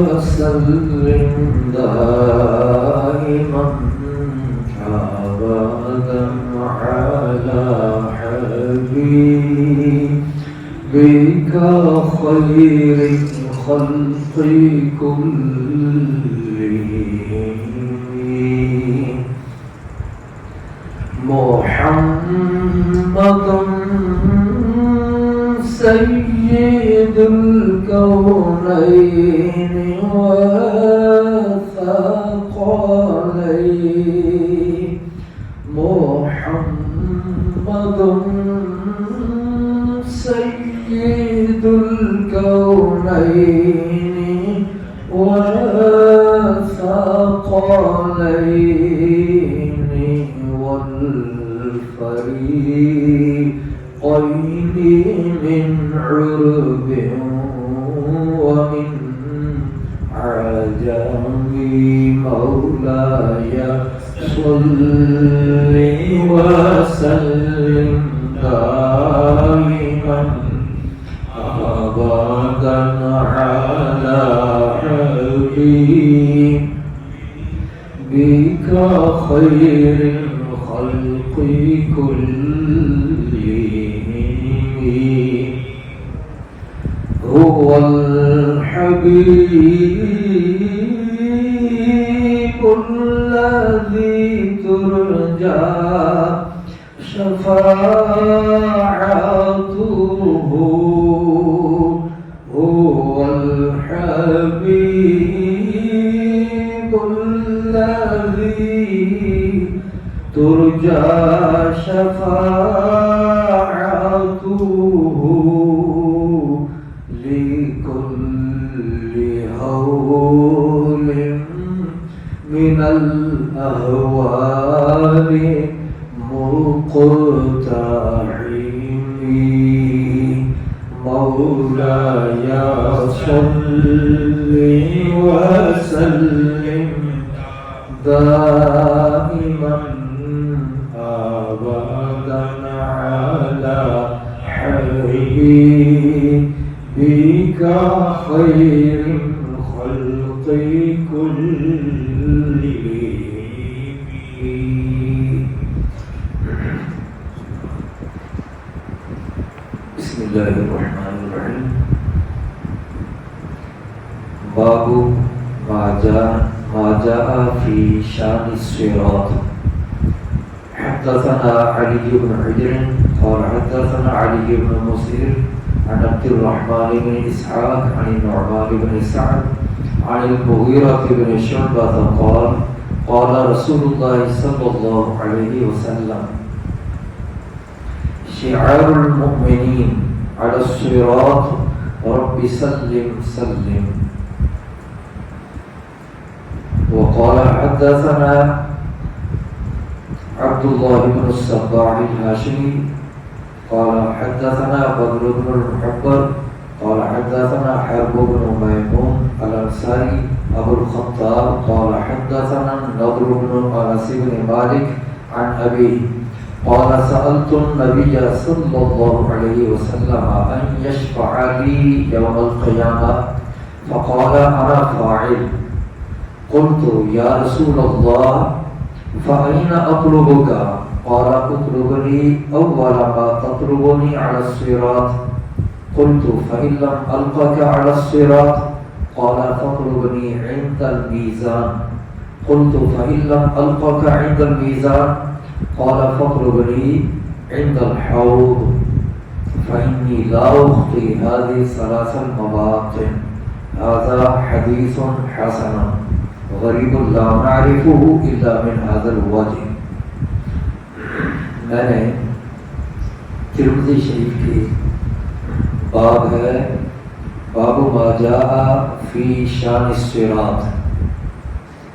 وسلم دائما أبدا على حبيبك خير الخلق كلهم محمد سيد الكونين والثقلين محمد سيد الكونين والثقلين والفريقين من عرب ومن عجم مولاي صل وسلم دائما أبدا على حبيبك خير الخلق كلهم هو الحبيب الذي ترجى شفاعته هو الحبيب الذي ترجى شفاعته لكل هول من الأهوال مقتحم مولاي صل وسلم دائما أبدا على حبيبك خير الخلق كلهم بسم الله الرحمن الرحيم باب ما جاء في شان الصراط حدثنا علي بن حجر قال حدثنا علي بن مسير عن عبد الرحمن بن إسحاق عن النعمان بن سعد عن المغيرة بن شعبة قال قال رسول الله صلى الله عليه وسلم شعار المؤمنين على الصراط رب سلم سلم وقال حدثنا عبد الله بن الصباح الهاشمي قال حدثنا بدر بن المحبر قال حدثنا حرب بن ميمون الأنصاري أبو الخطاب قال حدثنا النضر بن أنس بن مالك عن أبيه قال سألت النبي صلى الله عليه وسلم أن يشفع لي يوم القيامة فقال أنا فاعل قلت يا رسول الله فأين أطلبك قال اطلبني أول ما تطلبني على الصراط قلت فإن لم ألقك على الصراط قال فاطلبني عند الميزان قلت فإن لم ألقك عند الميزان قال فاطلبني عند الحوض فإني لا أخطي هذه ثلاث المواطن هذا حديث حسن غریب لا نعرفه الا من هذا الوجه. میں نے ترمذی شریف کی باب ہے باب ما جاء فی شان الصراط،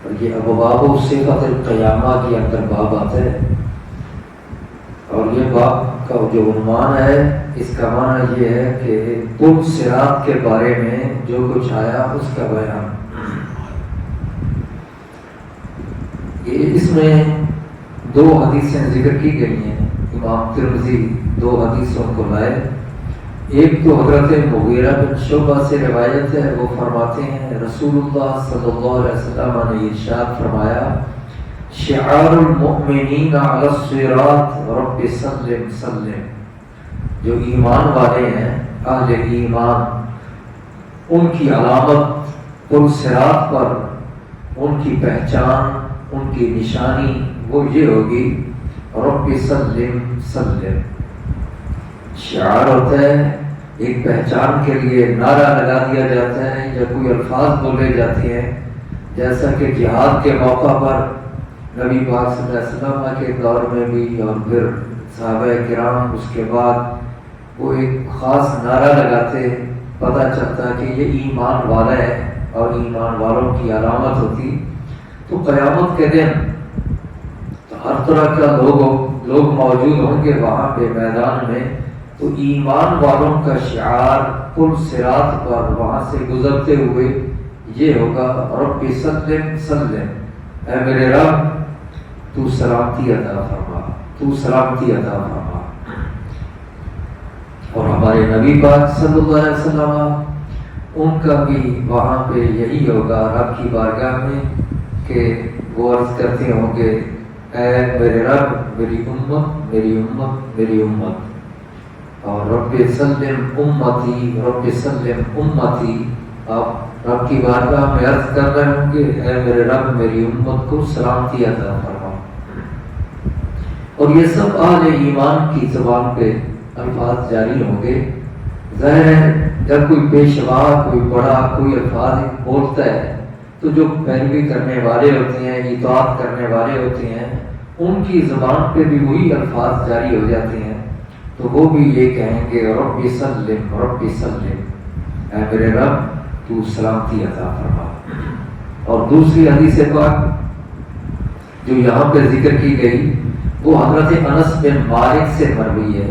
اور یہ ابواب صفت القیامہ کے اندر باب آتا ہے، اور یہ باب کا جو عنوان ہے اس کا معنی یہ ہے کہ پل صراط کے بارے میں جو کچھ آیا اس کا بیان. اس میں دو حدیثیں ذکر کی گئی ہیں. امام ترمذی دو حدیثوں کو لائے. ایک تو حضرت مغیرہ بن شعبہ سے روایت ہے، وہ فرماتے ہیں رسول اللہ صلی اللہ علیہ وسلم نے ارشاد فرمایا شعار المؤمنین علی الصراط رب سلم سلم، جو ایمان والے ہیں اہل ایمان، ان کی علامت پل صراط پر، ان کی پہچان، ان کی نشانی وہ یہ ہوگی رب سلم سلم۔ شعار ہوتا ہے ایک پہچان کے لیے نعرہ لگا دیا جاتا ہے یا کوئی الفاظ بولے جاتے ہیں، جیسا کہ جہاد کے موقع پر نبی پاک صلی اللہ علیہ وسلم کے دور میں بھی اور پھر صحابہ کرام اس کے بعد وہ ایک خاص نعرہ لگاتے، پتہ چلتا کہ یہ ایمان والا ہے اور ایمان والوں کی علامت ہوتی۔ تو قیامت کے دن تو ہر طرح کا لوگ موجود ہوں گے وہاں پہ میدان میں، تو ایمان والوں کا شعار پل صراط پر وہاں سے گزرتے ہوئے یہ ہوگا رب سلم سلم، اے میرے رب تو سلامتی عطا فرما، تو سلامتی عطا فرما۔ اور ہمارے نبی پاک صلی اللہ علیہ وسلم ان کا بھی وہاں پہ یہی ہوگا رب کی بارگاہ میں کہ وہ عرض کرتے ہوں گے اے میرے رب میری امت میری امت میری امت، اور رب سلم امتی رب سلم امتی، آپ رب کی بارگاہ میں عرض کر رہے ہوں گے اے میرے رب میری امت کو سلامتی عطا فرما۔ اور یہ سب اہل ایمان کی زبان پہ الفاظ جاری ہوں گے۔ ظاہر ہے جب کوئی پیشوا کوئی بڑا کوئی الفاظ بولتا ہے تو جو پیروی کرنے والے ہوتے ہیں، اطاعت کرنے والے ہوتے ہیں، ان کی زبان پہ بھی وہی الفاظ جاری ہو جاتے ہیں، تو وہ بھی یہ کہیں گے رب سلم، اے میرے رب تو سلامتی عطا فرما۔ اور دوسری حدیث پاک جو یہاں پہ ذکر کی گئی وہ حضرت انس بن مالک سے مروی ہے۔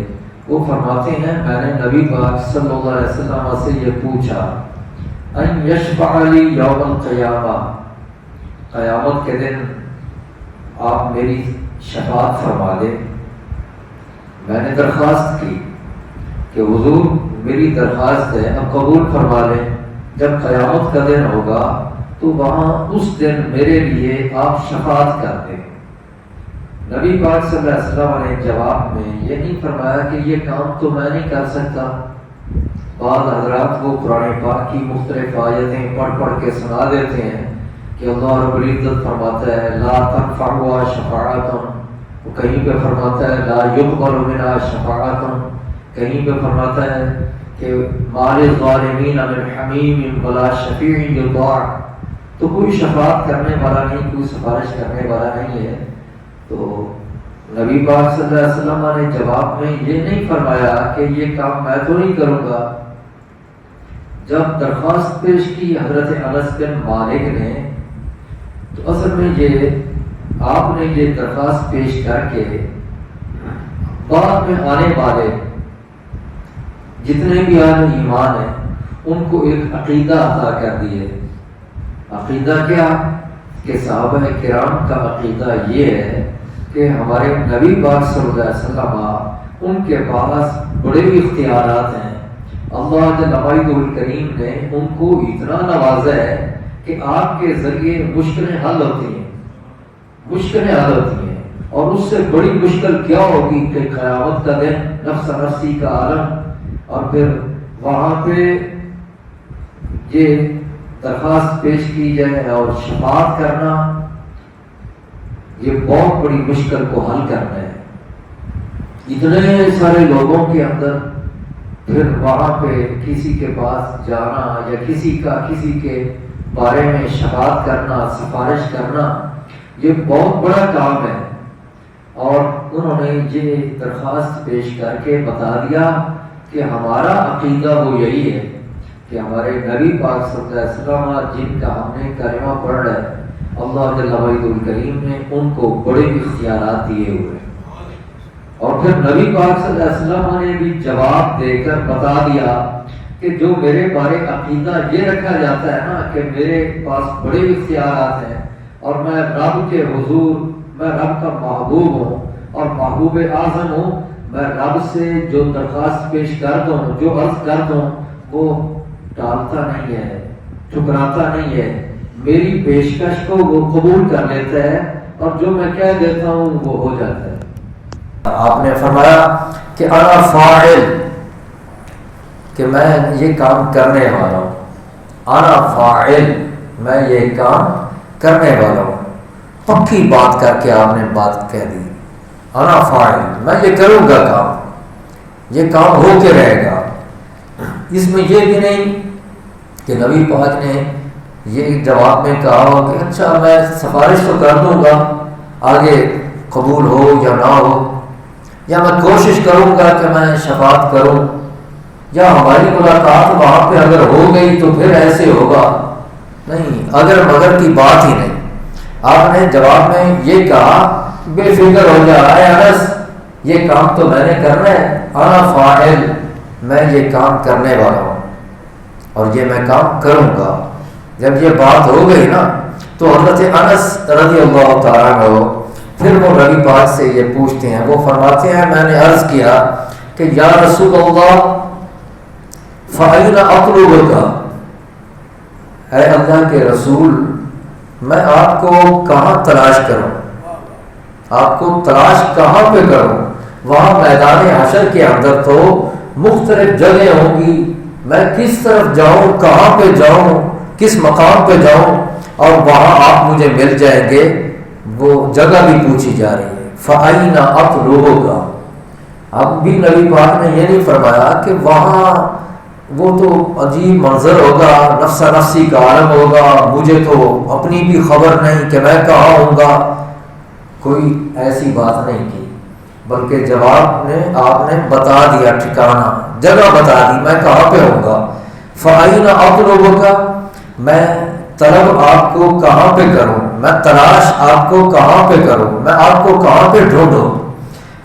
وہ فرماتے ہیں میں نے نبی پاک صلی اللہ علیہ وسلم سے یہ پوچھا ان یشفع لی یوم القیامہ، قیامت کے دن آپ میری شفاعت فرما دیں۔ میں نے درخواست کی کہ حضور میری درخواست ہے اب قبول فرما لیں، جب قیامت کا دن ہوگا تو وہاں اس دن میرے لیے آپ شفاعت کر دیں۔ نبی پاک صلی اللہ علیہ وسلم نے جواب میں یہ نہیں فرمایا کہ یہ کام تو میں نہیں کر سکتا۔ بعض حضرات وہ قرآن پاک کی مختلف آیتیں پڑھ کے سنا دیتے ہیں کہ اللہ رب العزت فرماتا ہے لا تنفعها شفاعۃ، وہ کہیں پہ فرماتا ہے لا یقبل منها شفاعۃ، کہیں پہ فرماتا ہے کہ مال الظالمین من حمیم ولا شفیع یطاع، تو کوئی شفاعت کرنے والا نہیں، کوئی سفارش کرنے والا نہیں ہے۔ تو نبی پاک صلی اللہ علیہ وسلم نے جواب میں یہ نہیں فرمایا کہ یہ کام میں تو نہیں کروں گا۔ جب درخواست پیش کی حضرت انس بن مالک نے تو اصل میں یہ آپ نے یہ درخواست پیش کر کے بعد میں آنے والے جتنے بھی اہل ایمان ہیں ان کو ایک عقیدہ عطا کر دیے۔ عقیدہ کیا کہ صحابہ کرام کا عقیدہ یہ ہے کہ ہمارے نبی پاک صلی اللہ علیہ وسلم ان کے پاس بڑے اختیارات ہیں، اللہ جل الکریم نے ان کو اتنا نوازا ہے کہ آپ کے ذریعے مشکلیں حل ہوتی ہیں، اور اس سے بڑی مشکل کیا ہوگی کہ قیامت کا دن نفس نفسی کا عالم، اور پھر وہاں پہ یہ درخواست پیش کی جائے اور شفاعت کرنا، یہ بہت بڑی مشکل کو حل کرنا ہے۔ اتنے سارے لوگوں کے اندر پھر وہاں پہ کسی کے پاس جانا یا کسی کے بارے میں شفاعت کرنا، سفارش کرنا، یہ بہت بڑا کام ہے۔ اور انہوں نے یہ درخواست پیش کر کے بتا دیا کہ ہمارا عقیدہ وہ یہی ہے کہ ہمارے نبی پاک صلی اللہ علیہ وسلم جن کا ہم نے کلمہ پڑھ رہا ہے، اللہ جل الکریم نے ان کو بڑے اختیارات دیے ہوئے، اور پھر نبی پاک صلی اللہ علیہ وسلم نے بھی جواب دے کر بتا دیا کہ جو میرے بارے عقیدہ یہ رکھا جاتا ہے نا کہ میرے پاس بڑے اختیارات ہیں اور میں رب کے حضور، میں رب کا محبوب ہوں اور محبوب اعظم ہوں، میں رب سے جو درخواست پیش کرتا ہوں، جو عرض کرتا ہوں، وہ ٹالتا نہیں ہے، ٹھکراتا نہیں ہے، میری پیشکش کو وہ قبول کر لیتا ہے، اور جو میں کہہ دیتا ہوں وہ ہو جاتا ہے۔ آپ نے فرمایا کہ انا فاعل، کہ میں یہ کام کرنے والا ہوں، انا فاعل، میں یہ کام کرنے والا ہوں۔ پکی بات کر کے آپ نے بات کہہ دی، انا فاعل، میں یہ کروں گا کام، یہ کام ہو کے رہے گا۔ اس میں یہ بھی نہیں کہ نبی پاک نے یہ جواب میں کہا ہو کہ اچھا میں سفارش تو کر دوں گا، آگے قبول ہو یا نہ ہو، یا میں کوشش کروں گا کہ میں شفاعت کروں، یا ہماری ملاقات وہاں پہ اگر ہو گئی تو پھر ایسے ہوگا۔ نہیں، اگر مگر کی بات ہی نہیں۔ آپ نے جواب میں یہ کہا بے فکر ہو جا، اے انس یہ کام تو میں نے کرنا ہے، انا فاعل، میں یہ کام کرنے والا ہوں اور یہ میں کام کروں گا۔ جب یہ بات ہو گئی نا تو حضرت انس رضی اللہ تعالیٰ عنہ پھر وہ نبی پاک سے یہ پوچھتے ہیں، وہ فرماتے ہیں میں نے عرض کیا کہ یا رسول اللہ فَأَيْنَ أَطْلُبُكَ، اے اللہ کے رسول میں آپ کو کہاں تلاش کروں، آپ کو تلاش کہاں پہ کروں؟ وہاں میدان حشر کے اندر تو مختلف جگہیں ہوں گی، میں کس طرف جاؤں، کہاں پہ جاؤں، کس مقام پہ جاؤں، اور وہاں آپ مجھے مل جائیں گے، وہ جگہ بھی پوچھی جا رہی ہے۔ فَأَيْنَ أَطْلُبُكَ، اب بھی نبی پاک نے یہ نہیں فرمایا کہ وہاں وہ تو عجیب منظر ہوگا، نفسا نفسی کا عالم ہوگا، مجھے تو اپنی بھی خبر نہیں کہ میں کہاں ہوں گا، کوئی ایسی بات نہیں کی، بلکہ جواب میں آپ نے بتا دیا، ٹھکانہ جگہ بتا دی، میں کہاں پہ ہوں گا۔ فَأَيْنَ أَطْلُبُكَ، میں طلب آپ کو کہاں پہ کروں، میں تلاش آپ کو کہاں پہ کروں، میں آپ کو کہاں پہ ڈھونڈوں۔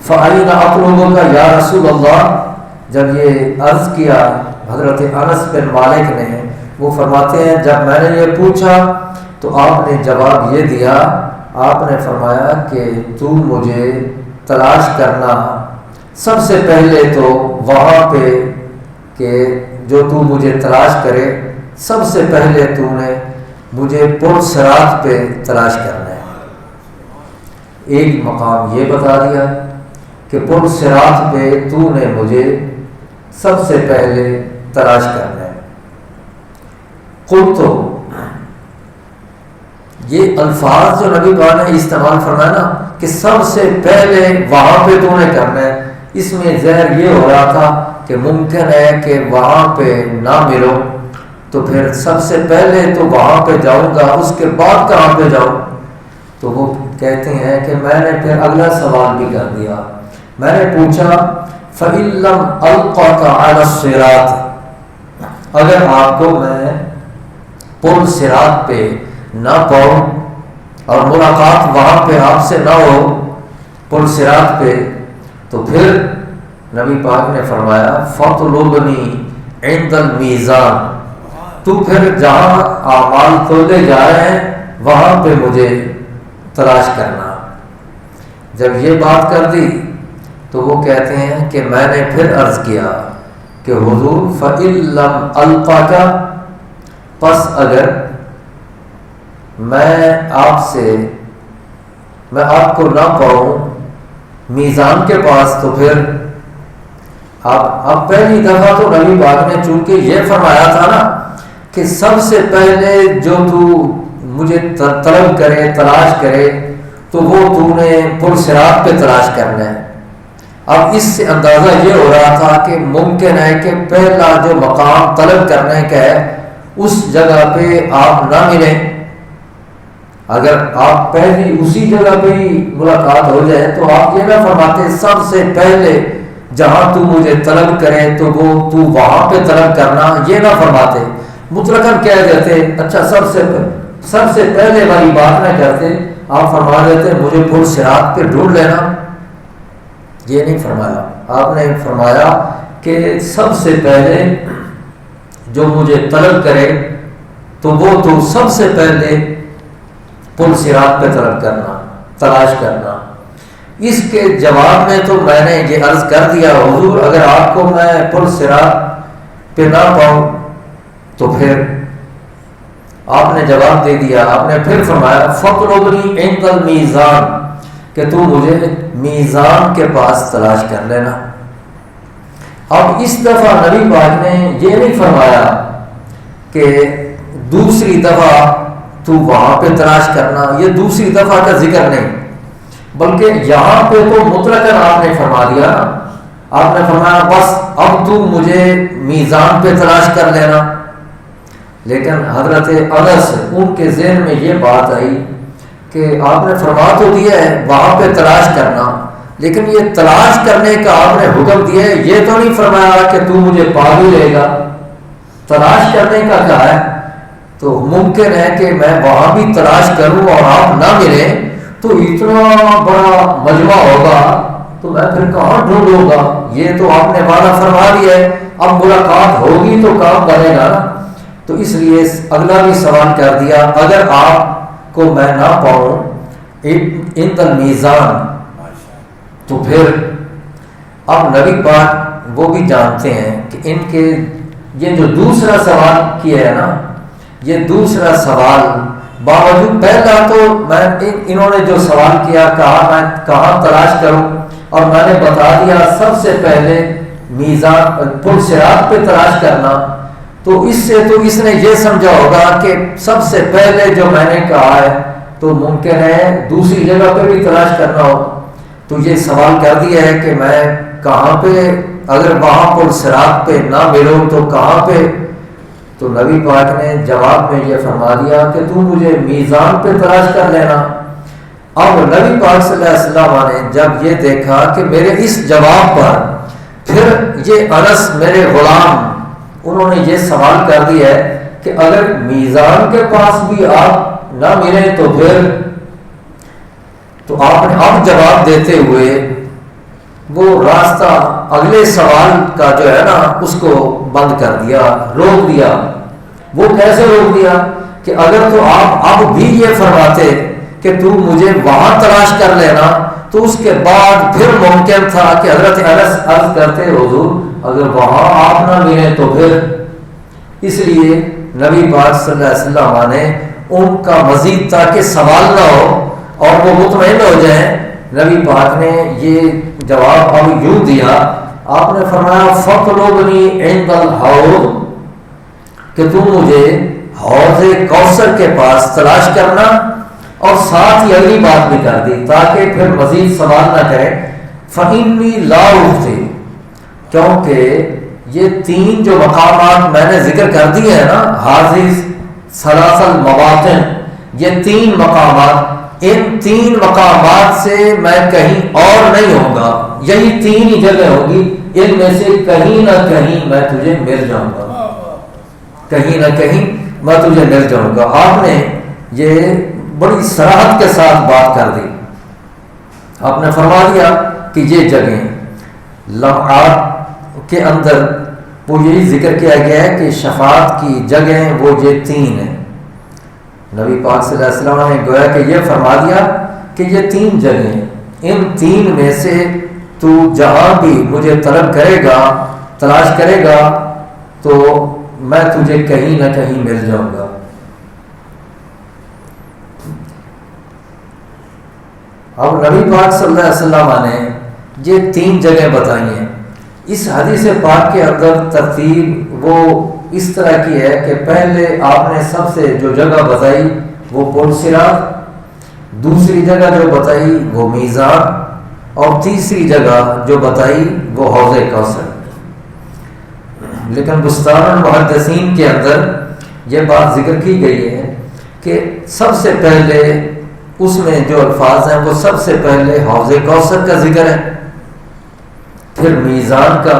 فَأَيْنَ أَطْلُبُكَ یا رسول اللہ، جب یہ عرض کیا حضرت انس بن مالک نے، وہ فرماتے ہیں جب میں نے یہ پوچھا تو آپ نے جواب یہ دیا، آپ نے فرمایا کہ تو مجھے تلاش کرنا سب سے پہلے تو وہاں پہ، کہ جو تو مجھے تلاش کرے سب سے پہلے تو نے مجھے پل صراط پہ تلاش کرنا ہے۔ ایک مقام یہ بتا دیا کہ پل صراط پہ تو نے مجھے سب سے پہلے تلاش کرنا ہے۔ قلت، یہ الفاظ جو نبی پاک نے استعمال فرمایا نا کہ سب سے پہلے وہاں پہ تو نے کرنا ہے، اس میں ظاہر یہ ہو رہا تھا کہ ممکن ہے کہ وہاں پہ نہ ملو تو پھر سب سے پہلے تو وہاں پہ جاؤں گا، اس کے بعد کہاں پہ جاؤں؟ تو وہ کہتے ہیں کہ میں نے پھر اگلا سوال بھی کر دیا، میں نے پوچھا فَإِن لَّمْ أَلْقَكَ عَلَى الصِّرَاطِ، اگر آپ کو میں پل صراط پہ نہ پاؤں اور ملاقات وہاں پہ آپ سے نہ ہو پل صراط پہ، تو پھر نبی پاک نے فرمایا فَاطْلُبْنِي عِندَ الْمِيزَانِ، تو پھر جہاں اعمال تولے جا رہے ہیں وہاں پہ مجھے تلاش کرنا۔ جب یہ بات کر دی تو وہ کہتے ہیں کہ میں نے پھر عرض کیا کہ حضور فَإِن لَّمْ أَلْقَكَ، پس اگر میں آپ کو نہ پاؤں میزان کے پاس، تو پھر اب پہلی دفعہ تو نبی پاک نے چونکہ یہ فرمایا تھا نا کہ سب سے پہلے جو تو مجھے طلب کرے، تلاش کرے، تو وہ تو نے پل صراط پہ تلاش کرنا ہے۔ اب اس سے اندازہ یہ ہو رہا تھا کہ ممکن ہے کہ پہلا جو مقام طلب کرنے کا ہے اس جگہ پہ آپ نہ ملیں، اگر آپ پہلی اسی جگہ پہ ہی ملاقات ہو جائے تو آپ یہ نہ فرماتے سب سے پہلے جہاں تو مجھے طلب کرے تو وہ تو وہاں پہ طلب کرنا، یہ نہ فرماتے، مطلقاً کہہ دیتے اچھا سب سے پہلے والی بات نہ کرتے، آپ فرما دیتے مجھے پل صراط پہ ڈھونڈ لینا، یہ نہیں فرمایا۔ آپ نے فرمایا کہ سب سے پہلے جو مجھے طلب کرے تو وہ تو سب سے پہلے پل صراط پہ طلب کرنا، تلاش کرنا۔ اس کے جواب میں تو میں نے یہ عرض کر دیا حضور اگر آپ کو میں پل صراط پہ نہ پاؤں تو پھر آپ نے جواب دے دیا. آپ نے پھر فرمایا فَاطْلُبْنِي عِنْدَ الْمِيزَانِ کہ تو مجھے میزان کے پاس تلاش کر لینا. اب اس دفعہ نبی پاک نے یہ نہیں فرمایا کہ دوسری دفعہ تو وہاں پہ تلاش کرنا، یہ دوسری دفعہ کا ذکر نہیں، بلکہ یہاں پہ تو مطلقاً آپ نے فرما دیا. آپ نے فرمایا بس اب تو مجھے میزان پہ تلاش کر لینا. لیکن حضرت انس ان کے ذہن میں یہ بات آئی کہ آپ نے فرما تو دیا ہے وہاں پہ تلاش کرنا، لیکن یہ تلاش کرنے کا آپ نے حکم دیا ہے، یہ تو نہیں فرمایا کہ تو مجھے پا بھی لے گا. تلاش کرنے کا کہا ہے تو ممکن ہے کہ میں وہاں بھی تلاش کروں اور آپ نہ ملیں تو اتنا بڑا مجمع ہوگا تو میں پھر کہاں ڈھونڈوں گا. یہ تو آپ نے وعدہ فرما دیا ہے، اب ملاقات ہوگی تو کام بنے گا نا. تو اس لیے اگلا بھی سوال کر دیا اگر آپ کو میں نہ پاؤں عند المیزان تو پھر. اب نبی پاک وہ بھی جانتے ہیں کہ ان کے یہ جو دوسرا سوال کیا ہے نا، یہ دوسرا سوال باوجود پہلا تو انہوں نے جو سوال کیا کہا میں کہاں تلاش کروں، اور میں نے بتا دیا سب سے پہلے میزان پل صراط پہ تلاش کرنا. تو اس سے تو اس نے یہ سمجھا ہوگا کہ سب سے پہلے جو میں نے کہا ہے تو ممکن ہے دوسری جگہ پہ بھی تلاش کرنا ہو. تو یہ سوال کر دیا ہے کہ میں کہاں پہ اگر وہاں پل صراط پہ نہ ملوں تو کہاں پہ. تو نبی پاک نے جواب میں یہ فرما دیا کہ تو مجھے میزان پہ تلاش کر لینا. اب نبی پاک صلی اللہ علیہ وسلم نے جب یہ دیکھا کہ میرے اس جواب پر پھر یہ انس میرے غلام انہوں نے یہ سوال کر دیا ہے کہ اگر میزان کے پاس بھی آپ نہ ملیں تو پھر. تو آپ نے اب جواب دیتے ہوئے وہ راستہ اگلے سوال کا جو ہے نا اس کو بند کر دیا، روک دیا. وہ کیسے روک دیا کہ اگر تو آپ اب بھی یہ فرماتے کہ تو مجھے وہاں تلاش کر لینا تو اس کے بعد پھر ممکن تھا کہ حضرت انس عرض کرتے حضور اگر وہاں آپ نہ ملیں تو پھر. اس لیے نبی پاک صلی اللہ علیہ وسلم نے ان کا مزید تاکہ سوال نہ ہو اور وہ مطمئن ہو جائیں، نبی پاک نے یہ جواب اب یوں دیا. آپ نے فرمایا فَاطْلُبْنِي عِنْدَ الْحَوْضِ کہ تم مجھے حوض کوثر کے پاس تلاش کرنا. اور ساتھ ہی اگلی بات بھی کر دی تاکہ پھر مزید سوال نہ کریں فَإِنِّي لَا أُخْطِئُ کیونکہ یہ تین جو مقامات میں نے ذکر کر دیے ہیں نا حاضر سلاسل مواطن، یہ تین مقامات، ان تین مقامات سے میں کہیں اور نہیں ہوں گا، یہی تین ہی جگہ ہوگی، ان میں سے کہیں نہ کہیں میں تجھے مل جاؤں گا، کہیں نہ کہیں میں تجھے مل جاؤں گا. آپ نے یہ بڑی صراحت کے ساتھ بات کر دی. آپ نے فرما دیا کہ یہ جگہیں لمحات کے اندر وہ یہی ذکر کیا گیا ہے کہ شفاعت کی جگہیں وہ یہ تین ہیں. نبی پاک صلی اللہ علیہ وسلم نے گویا کہ یہ فرما دیا کہ یہ تین جگہیں، ان تین میں سے تو جہاں بھی مجھے طلب کرے گا تلاش کرے گا تو میں تجھے کہیں نہ کہیں مل جاؤں گا. اب نبی پاک صلی اللہ علیہ وسلم نے یہ تین جگہیں بتائی ہیں. اس حدیث پاک کے اندر ترتیب وہ اس طرح کی ہے کہ پہلے آپ نے سب سے جو جگہ بتائی وہ پل صراط، دوسری جگہ جو بتائی وہ میزان، اور تیسری جگہ جو بتائی وہ حوض کوثر. لیکن بستان المحدثین کے اندر یہ بات ذکر کی گئی ہے کہ سب سے پہلے اس میں جو الفاظ ہیں وہ سب سے پہلے حوض کوثر کا ذکر ہے، پھر میزان کا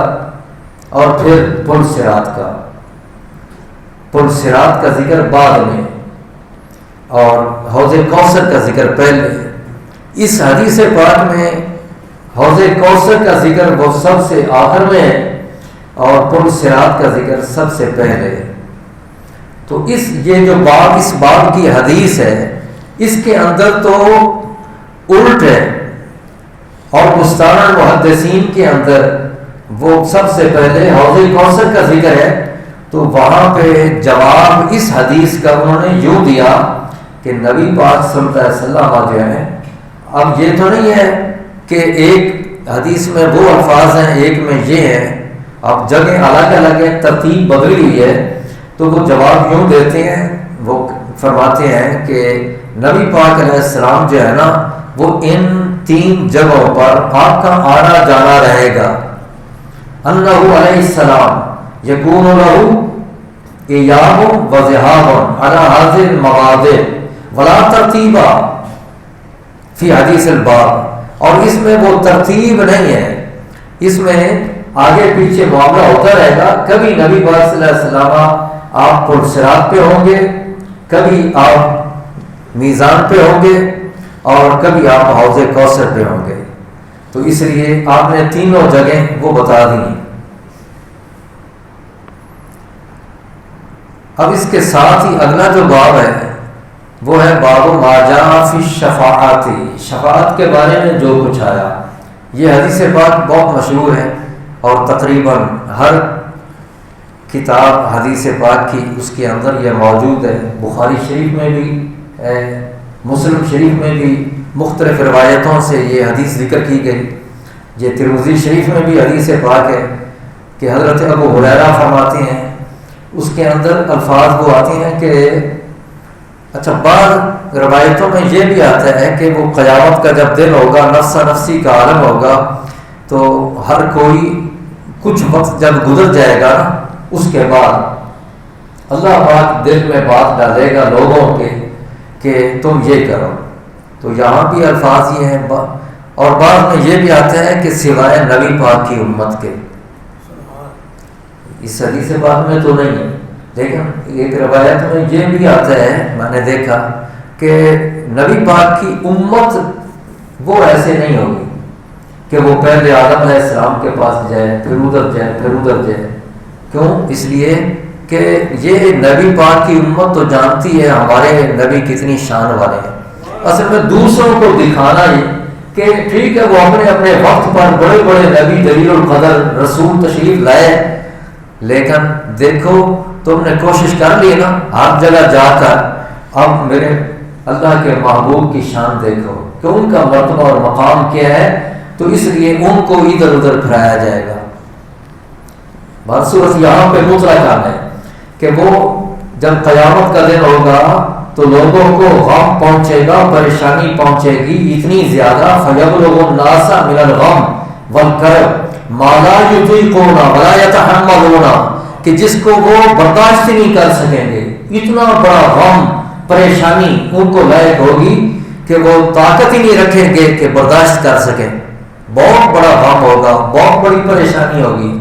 اور پھر پل صراط کا. پل صراط کا ذکر بعد میں اور حوض کوثر کا ذکر پہلے. اس حدیث پاک میں حوض کوثر کا ذکر وہ سب سے آخر میں ہے اور پل صراط کا ذکر سب سے پہلے. تو یہ جو باب اس باب کی حدیث ہے اس کے اندر تو الٹ ہے اور بستان المحدثین کے اندر وہ سب سے پہلے حوض کوثر کا ذکر ہے، تو وہاں پہ جواب اس حدیث کا انہوں نے یوں دیا کہ نبی پاک صلی اللہ علیہ وسلم جو ہے، اب یہ تو نہیں ہے کہ ایک حدیث میں وہ الفاظ ہیں ایک میں یہ ہے، اب جگہ الگ الگ ہے، ترتیب بدلی ہوئی ہے، تو وہ جواب یوں دیتے ہیں، وہ فرماتے ہیں کہ نبی پاک علیہ السلام جو ہے نا وہ ان 3 جگہوں پر آپ کا آنا جانا رہے گا۔ انہ علیہ السلام یکون لہ ایام و ذہاب علی هذه المواضع ولا ترتیب فی حدیث الباب، اور اس میں وہ ترتیب نہیں ہے، اس میں آگے پیچھے معاملہ ہوتا رہے گا، کبھی نبی پاک صلی اللہ علیہ وسلم آپ پرصراط پہ ہوں گے، کبھی آپ میزان پہ ہوں گے، اور کبھی آپ حوض کوثر پہ ہوں گے، تو اس لیے آپ نے تینوں جگہیں وہ بتا دی۔ اب اس کے ساتھ ہی اگلا جو باب ہے وہ ہے باب ما جاء فی الشفاعت، شفاعت کے بارے میں جو کچھ آیا۔ یہ حدیث پاک بہت مشہور ہے اور تقریباً ہر کتاب حدیث پاک کی اس کے اندر یہ موجود ہے، بخاری شریف میں بھی ہے، مسلم شریف میں بھی مختلف روایتوں سے یہ حدیث ذکر کی گئی، یہ ترمذی شریف میں بھی حدیث پاک ہے کہ حضرت ابو ہریرہ فرماتے ہیں، اس کے اندر الفاظ وہ آتے ہیں کہ اچھا بعض روایتوں میں یہ بھی آتا ہے کہ وہ قیامت کا جب دن ہوگا، نفسا نفسی کا عالم ہوگا، تو ہر کوئی کچھ وقت جب گزر جائے گا اس کے بعد اللہ پاک دل میں بات ڈالے گا لوگوں کے کہ تم یہ کرو، تو یہاں بھی الفاظ یہ ہیں، اور بعض میں یہ بھی آتا ہے کہ سوائے نبی پاک کی امت کے، اس حدیث پاک میں تو نہیں ہے، لیکن ایک روایت میں یہ بھی آتا ہے، میں نے دیکھا کہ نبی پاک کی امت وہ ایسے نہیں ہوگی کہ وہ پہلے آدم علیہ السلام کے پاس جائے پھر ادھر جائے پھر ادھر جائے، کیوں؟ اس لیے کہ یہ نبی پاک کی امت تو جانتی ہے ہمارے نبی کتنی شان والے ہیں، اصل میں دوسروں کو دکھانا ہی کہ ٹھیک ہے وہ اپنے اپنے وقت پر بڑے بڑے نبی دلیل القدر رسول تشریف لائے، لیکن دیکھو تم نے کوشش کر لی نا ہر جگہ جا کر، اب میرے اللہ کے محبوب کی شان دیکھو کہ ان کا مرتبہ اور مقام کیا ہے، تو اس لیے ان کو ادھر ادھر پھرایا جائے گا۔ بات صورت یہاں پہ مطلق ہے کہ وہ جب قیامت کا دن ہوگا تو لوگوں کو غم پہنچے گا، پریشانی پہنچے گی اتنی زیادہ، فَيَبْلُغُ النَّاسَ مِنَ الْغَمِّ وَالْكَرْبِ مَا لَا يُطِيقُونَ وَلَا يَتَحَمَّلُونَ، کہ جس کو وہ برداشت نہیں کر سکیں گے، اتنا بڑا غم پریشانی ان کو لاحق ہوگی کہ وہ طاقت ہی نہیں رکھیں گے کہ برداشت کر سکیں، بہت بڑا غم ہوگا، بہت بڑی پریشانی ہوگی۔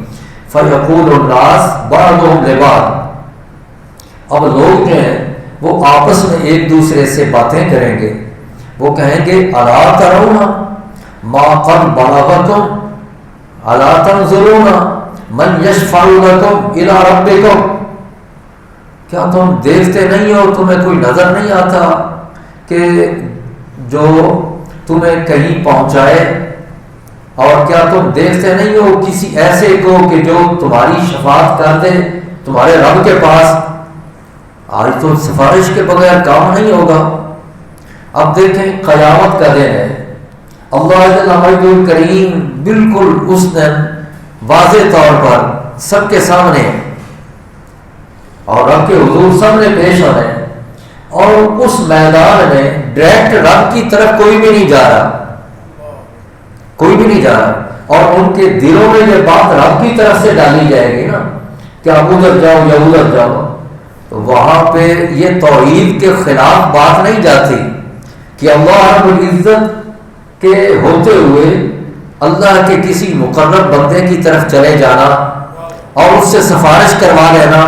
فَيَقُولُ النَّاسُ بَعْضُهُمْ لِبَعْضٍ، اب لوگ جو ہیں وہ آپس میں ایک دوسرے سے باتیں کریں گے، وہ کہیں گے اَلَا تَرَوْنَ مَا قَدْ بَلَغَكُمْ اَلَا تَنْظُرُونَ مَنْ يَشْفَعُ لَكُمْ إِلَىٰ رَبِّكُمْ، کیا تم دیکھتے نہیں ہو، تمہیں کوئی نظر نہیں آتا کہ جو تمہیں کہیں پہنچائے، اور کیا تم دیکھتے نہیں ہو کسی ایسے کو کہ جو تمہاری شفاعت کر دے تمہارے رب کے پاس؟ آج تو سفارش کے بغیر کام نہیں ہوگا۔ اب دیکھیں قیامت کا دن ہے، اللہ جل مجدہ کریم بالکل اس دن واضح طور پر سب کے سامنے اور رب کے حضور سب نے پیش ہونا ہے، اور اس میدان میں ڈائریکٹ رب کی طرف کوئی بھی نہیں جا رہا، کوئی بھی نہیں جا رہا، اور ان کے دلوں میں یہ بات رب کی طرف سے ڈالی جائے گی نا کہ آپ ادھر جاؤ یا ادھر جاؤ، تو وہاں پہ یہ توحید کے خلاف بات نہیں جاتی کہ اللہ رب العزت کے ہوتے ہوئے اللہ کے کسی مقرب بندے کی طرف چلے جانا اور اس سے سفارش کروا لینا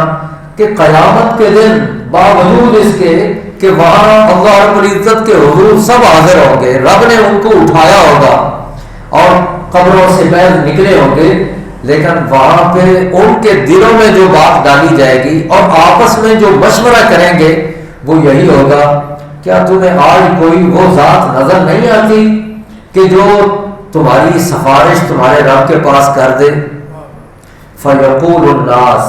کہ قیامت کے دن باوجود اس کے کہ وہاں اللہ رب العزت کے حضور سب حاضر ہوں گے، رب نے ان کو اٹھایا ہوگا اور قبروں سے باہر نکلے ہوں گے، لیکن وہاں پہ ان کے دلوں میں جو بات ڈالی جائے گی اور آپس میں جو مشورہ کریں گے وہ یہی ہوگا، کیا تمہیں آج کوئی وہ ذات نظر نہیں آتی کہ جو تمہاری سفارش تمہارے رب کے پاس کر دے. فَيَقُولُ النَّاسُ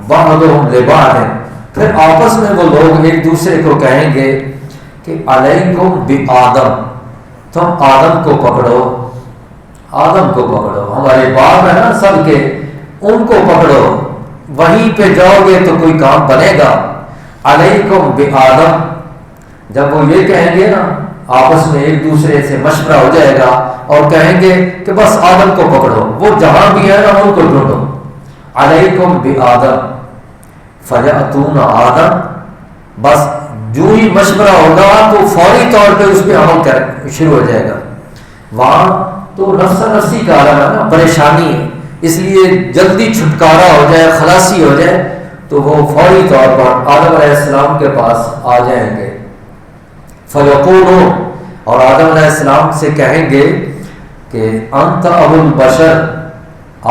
بَعْضُهُمْ لِبَعْضٍ، پھر آپس میں وہ لوگ ایک دوسرے کو کہیں گے کہ علیکم بآدم، تم آدم کو پکڑو، آدم کو پکڑو، ہمارے باپ ہیں نا سب کے، ان کو پکڑو، وہیں پہ جاؤ گے تو کوئی کام بنے گا. علیکم بآدم، جب وہ یہ کہیں گے نا آپس میں ایک دوسرے سے مشورہ ہو جائے گا اور کہیں گے کہ بس آدم کو پکڑو، وہ جہاں بھی ہے نا ان کو ڈھونڈو. علیکم بآدم فیأتون آدم، بس جو ہی مشورہ ہوگا تو فوری طور پہ اس پہ عمل کر شروع ہو جائے گا. وہاں تو نفس نفسی کا عالم ہے نا، پریشانی ہے، اس لیے جلدی چھٹکارا ہو جائے، خلاصی ہو جائے تو وہ فوری طور پر آدم علیہ السلام کے پاس آ جائیں گے. فیقولون، اور آدم علیہ السلام سے کہیں گے کہ انت ابو البشر،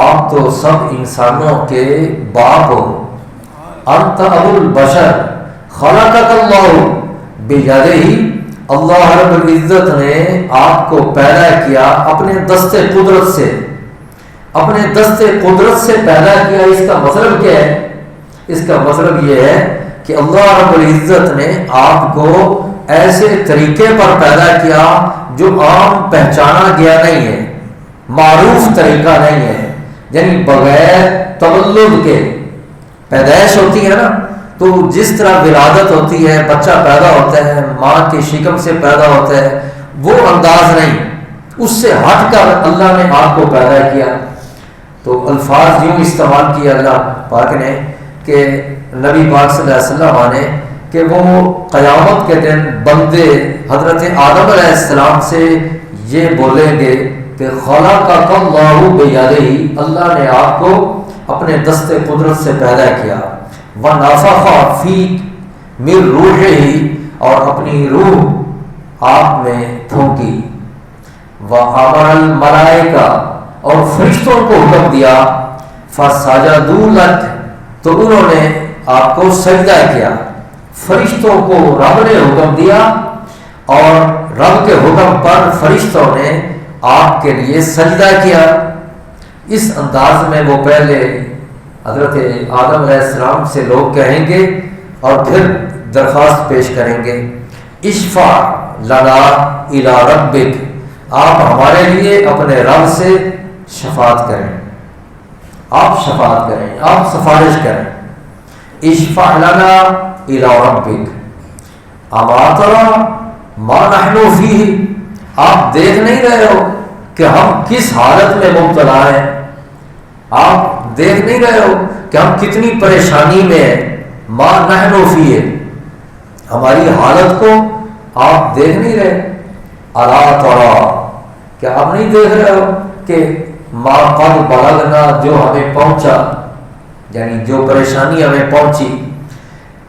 آپ تو سب انسانوں کے باپ ہو. انت ابو البشر خلقک اللہ بیدہ، اللہ رب العزت نے آپ کو پیدا کیا اپنے دست قدرت سے، اپنے دست قدرت سے پیدا کیا. اس کا مطلب کیا ہے؟ اس کا مطلب یہ ہے کہ اللہ رب العزت نے آپ کو ایسے طریقے پر پیدا کیا جو عام پہچانا گیا نہیں ہے، معروف طریقہ نہیں ہے. یعنی بغیر تولد کے پیدائش ہوتی ہے نا، تو جس طرح ولادت ہوتی ہے، بچہ پیدا ہوتا ہے، ماں کے شکم سے پیدا ہوتا ہے، وہ انداز نہیں، اس سے ہٹ کر اللہ نے آپ کو پیدا کیا. تو الفاظ یوں استعمال کیا اللہ پاک نے کہ نبی پاک صلی اللہ علیہ وسلم نے کہ وہ قیامت کے دن بندے حضرت آدم علیہ السلام سے یہ بولیں گے کہ خلقک اللہ بیدہ، اللہ نے آپ کو اپنے دست قدرت سے پیدا کیا. وَنَفَخَ فِيكَ مِن رُوحِهِ، اور اپنی روح آپ میں پھونکی. وَأَمَرَ الْمَلَائِكَةَ، اور فرشتوں کو حکم دیا. فَسَجَدُوا لَكَ، تو انہوں نے آپ کو سجدہ کیا. فرشتوں کو رب نے حکم دیا اور رب کے حکم پر فرشتوں نے آپ کے لیے سجدہ کیا. اس انداز میں وہ پہلے حضرت آدم علیہ السلام سے لوگ کہیں گے اور پھر درخواست پیش کریں گے، اشفع لنا الی ربک، آپ ہمارے لیے اپنے رب سے شفاعت کریں، آپ شفاعت کریں، آپ سفارش کریں. اشفع لنا الی ربک اما تری ما نحن فیہ، آپ دیکھ نہیں رہے ہو کہ ہم کس حالت میں مبتلا ہیں، آپ دیکھ نہیں رہے ہو کہ ہم کتنی پریشانی میں ہیں. ما نحن فیہ، ہماری حالت کو آپ دیکھ نہیں رہے. الا تری، کیا آپ نہیں دیکھ رہے ہو کہ ما قد بلغنا، جو ہمیں پہنچا، یعنی جو پریشانی ہمیں پہنچی.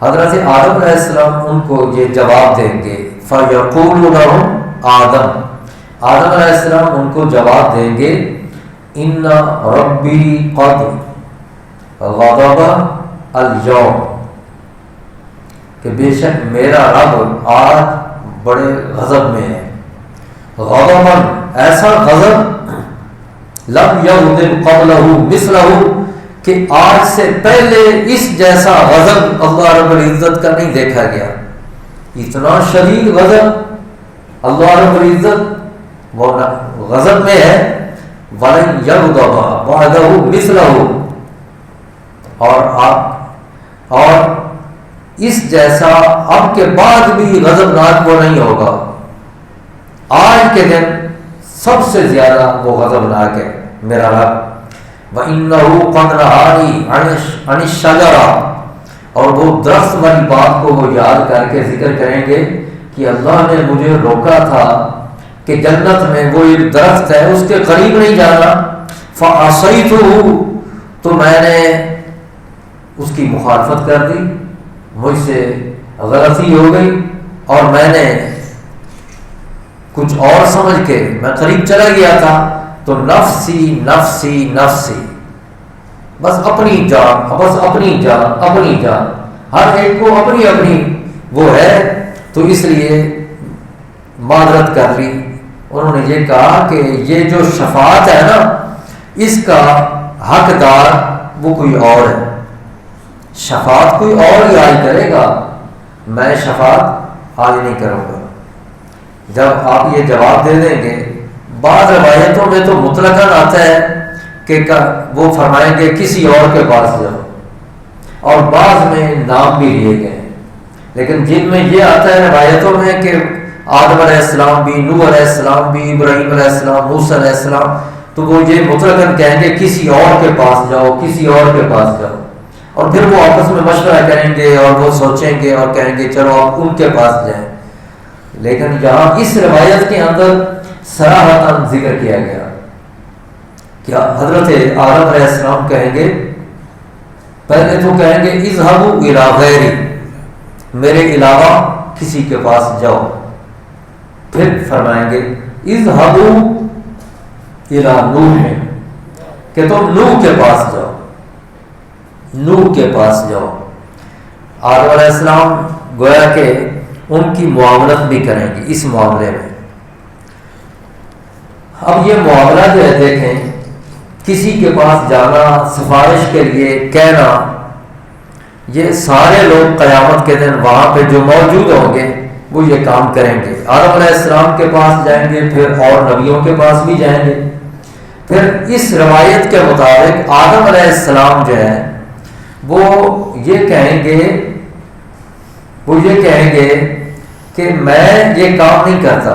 حضرت آدم علیہ السلام ان کو یہ جواب دیں گے. فَيَقُولُ لَهُمْ آدم، آدم علیہ السلام ان کو جواب دیں گے، ان ربی قد غضب اليوم، کہ بے شک میرا رب آج بڑے غضب میں ہے. غضباً، ایسا غضب لم یغضب قبلہ مثلہ، کہ آج سے پہلے اس جیسا غضب اللہ رب العزت کا نہیں دیکھا گیا. اتنا شدید غضب اللہ رب العزت وہ غضب میں ہے. وَلَن يَغْضَبَ بَعْدَهُ مِثْلَهُ، اور اس جیسا اب کے بعد بھی غضبناک وہ نہیں ہوگا. آج کے دن سب سے زیادہ وہ غضبناک ہے میرا رب. وَإِنَّهُ قَدْ نَهَانِي عَنِ الشَّجَرَةِ، اور وہ درخت والی بات کو وہ یاد کر کے ذکر کریں گے کہ اللہ نے مجھے روکا تھا کہ جنت میں وہ ایک درخت ہے اس کے قریب نہیں جانا. فَعَصَيْتُهُ، تو میں نے اس کی مخالفت کر دی، مجھ سے غلطی ہو گئی اور میں نے کچھ اور سمجھ کے میں قریب چلا گیا تھا. تو نفسی نفسی نفسی، بس اپنی جان، بس اپنی جان، اپنی جان، ہر ایک کو اپنی اپنی وہ ہے، تو اس لیے معذرت کر لی. انہوں نے یہ کہا کہ یہ جو شفاعت ہے نا، اس کا حقدار وہ کوئی اور ہے، شفاعت کوئی اور ہی آج کرے گا، میں شفاعت آج نہیں کروں گا۔ جب آپ یہ جواب دے دیں گے، بعض روایتوں میں تو مطلقاً آتا ہے کہ وہ فرمائیں گے کسی اور کے پاس جاؤ، اور بعض میں نام بھی لیے گئے ہیں، لیکن جن میں یہ آتا ہے روایتوں میں کہ آدم علیہ السلام بھی، نوح علیہ السلام بھی، ابراہیم علیہ السلام، موسیٰ علیہ السلام، تو وہ یہ مطلقاً کہیں گے کسی اور کے پاس جاؤ، کسی اور کے پاس جاؤ، اور پھر وہ آپس میں مشورہ کریں گے اور وہ سوچیں گے اور کہیں گے چلو آپ ان کے پاس جائیں۔ لیکن یہاں اس روایت کے اندر صراحتاً ذکر کیا گیا کہ حضرت آدم علیہ السلام کہیں گے، پہلے تو کہیں گے اذهبوا الی غیری، میرے علاوہ کسی کے پاس جاؤ، پھر فرمائیں گے اذهبوا الی نوح، کہ تم نوح کے پاس جاؤ، نوح کے پاس جاؤ۔ آدم علیہ السلام گویا کہ ان کی معاملت بھی کریں گے اس معاملے میں۔ اب یہ معاملہ جو ہے دیکھیں، کسی کے پاس جانا، سفارش کے لیے کہنا، یہ سارے لوگ قیامت کے دن وہاں پہ جو موجود ہوں گے وہ یہ کام کریں گے۔ آدم علیہ السلام کے پاس جائیں گے، پھر اور نبیوں کے پاس بھی جائیں گے۔ پھر اس روایت کے مطابق آدم علیہ السلام جو ہے وہ یہ کہیں گے کہ میں یہ کام نہیں کرتا،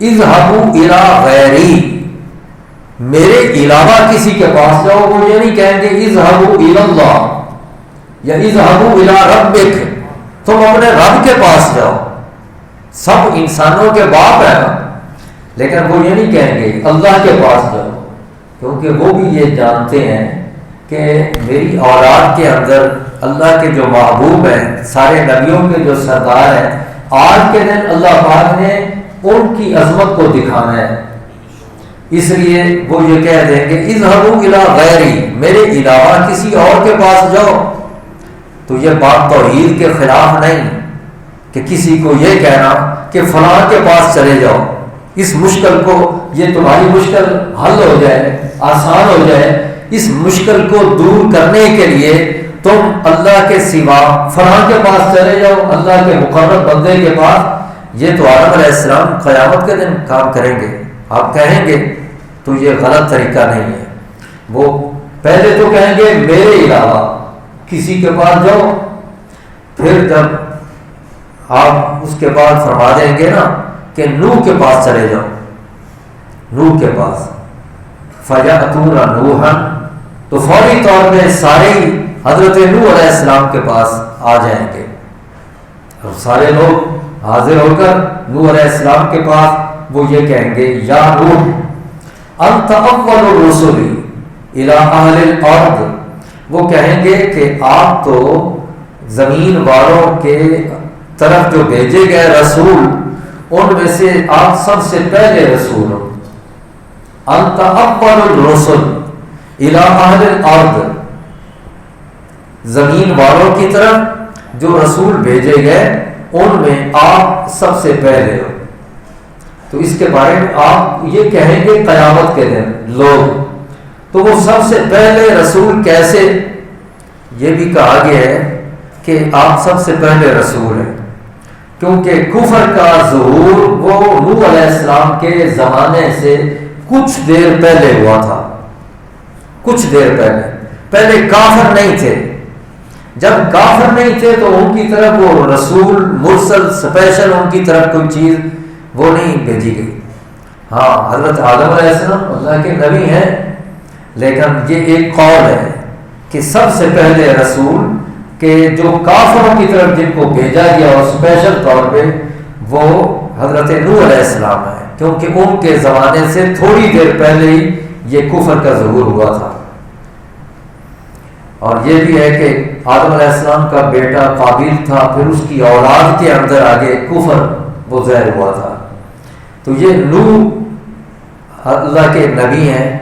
اذهبوا الی غیری، میرے علاوہ کسی کے پاس جاؤ۔ وہ یہ نہیں کہیں گے اذهبوا الی اللہ یا اذهبوا الی ربک، تم اپنے رب کے پاس جاؤ، سب انسانوں کے باپ ہے نا، لیکن وہ یہ نہیں کہیں گے اللہ کے پاس جاؤ، کیونکہ وہ بھی یہ جانتے ہیں کہ میری اولاد کے اندر اللہ کے جو محبوب ہیں، سارے نبیوں کے جو سردار ہیں، آج کے دن اللہ پاک نے ان کی عظمت کو دکھانا ہے، اس لیے وہ یہ کہہ دیں گے اذهبوا الی غیری، میرے علاوہ کسی اور کے پاس جاؤ۔ تو یہ بات توحید کے خلاف نہیں کہ کسی کو یہ کہنا کہ فلاں کے پاس چلے جاؤ، اس مشکل کو، یہ تمہاری مشکل حل ہو جائے، آسان ہو جائے، اس مشکل کو دور کرنے کے لیے تم اللہ کے سوا فلاں کے پاس چلے جاؤ، اللہ کے مقرب بندے کے پاس۔ یہ تو آدم علیہ السلام قیامت کے دن کام کریں گے، آپ کہیں گے تو یہ غلط طریقہ نہیں ہے۔ وہ پہلے تو کہیں گے میرے علاوہ کسی کے پاس جاؤ، پھر جب آپ اس کے بعد فرما دیں گے نا کہ نوح کے پاس چلے جاؤ، نوح کے پاس، فَيَأْتُونَ نُوحًا، تو فوری طور پہ سارے ہی حضرت نوح علیہ السلام کے پاس آ جائیں گے، اور سارے لوگ حاضر ہو کر نوح علیہ السلام کے پاس وہ یہ کہیں گے یا نوح انت اول الرسل الی اہل الارض، وہ کہیں گے کہ آپ تو زمین والوں کے طرف جو بھیجے گئے رسول ان میں سے آپ سب سے پہلے رسول ہو، انت اول الرسل الی اہل الارض، زمین والوں کی طرف جو رسول بھیجے گئے ان میں آپ سب سے پہلے ہو۔ تو اس کے بارے میں آپ یہ کہیں گے قیامت کے دن لوگ، تو وہ سب سے پہلے رسول کیسے، یہ بھی کہا گیا ہے کہ آپ سب سے پہلے رسول ہیں، کیونکہ کفر کا ظہور وہ نوح علیہ السلام کے زمانے سے کچھ دیر پہلے ہوا تھا، کچھ دیر پہلے کافر نہیں تھے۔ جب کافر نہیں تھے تو ان کی طرف وہ رسول مرسل اسپیشل ان کی طرف کوئی چیز وہ نہیں بھیجی گئی۔ ہاں حضرت آدم علیہ السلام اللہ کے نبی ہیں، لیکن یہ ایک قول ہے کہ سب سے پہلے رسول کہ جو کافروں کی طرف جن کو بھیجا گیا اور اسپیشل طور پہ وہ حضرت نوح علیہ السلام ہے، کیونکہ ان کے زمانے سے تھوڑی دیر پہلے ہی یہ کفر کا ظہور ہوا تھا۔ اور یہ بھی ہے کہ آدم علیہ السلام کا بیٹا قابیل تھا، پھر اس کی اولاد کے اندر آگے کفر وہ ظاہر ہوا تھا۔ تو یہ نوح اللہ کے نبی ہیں،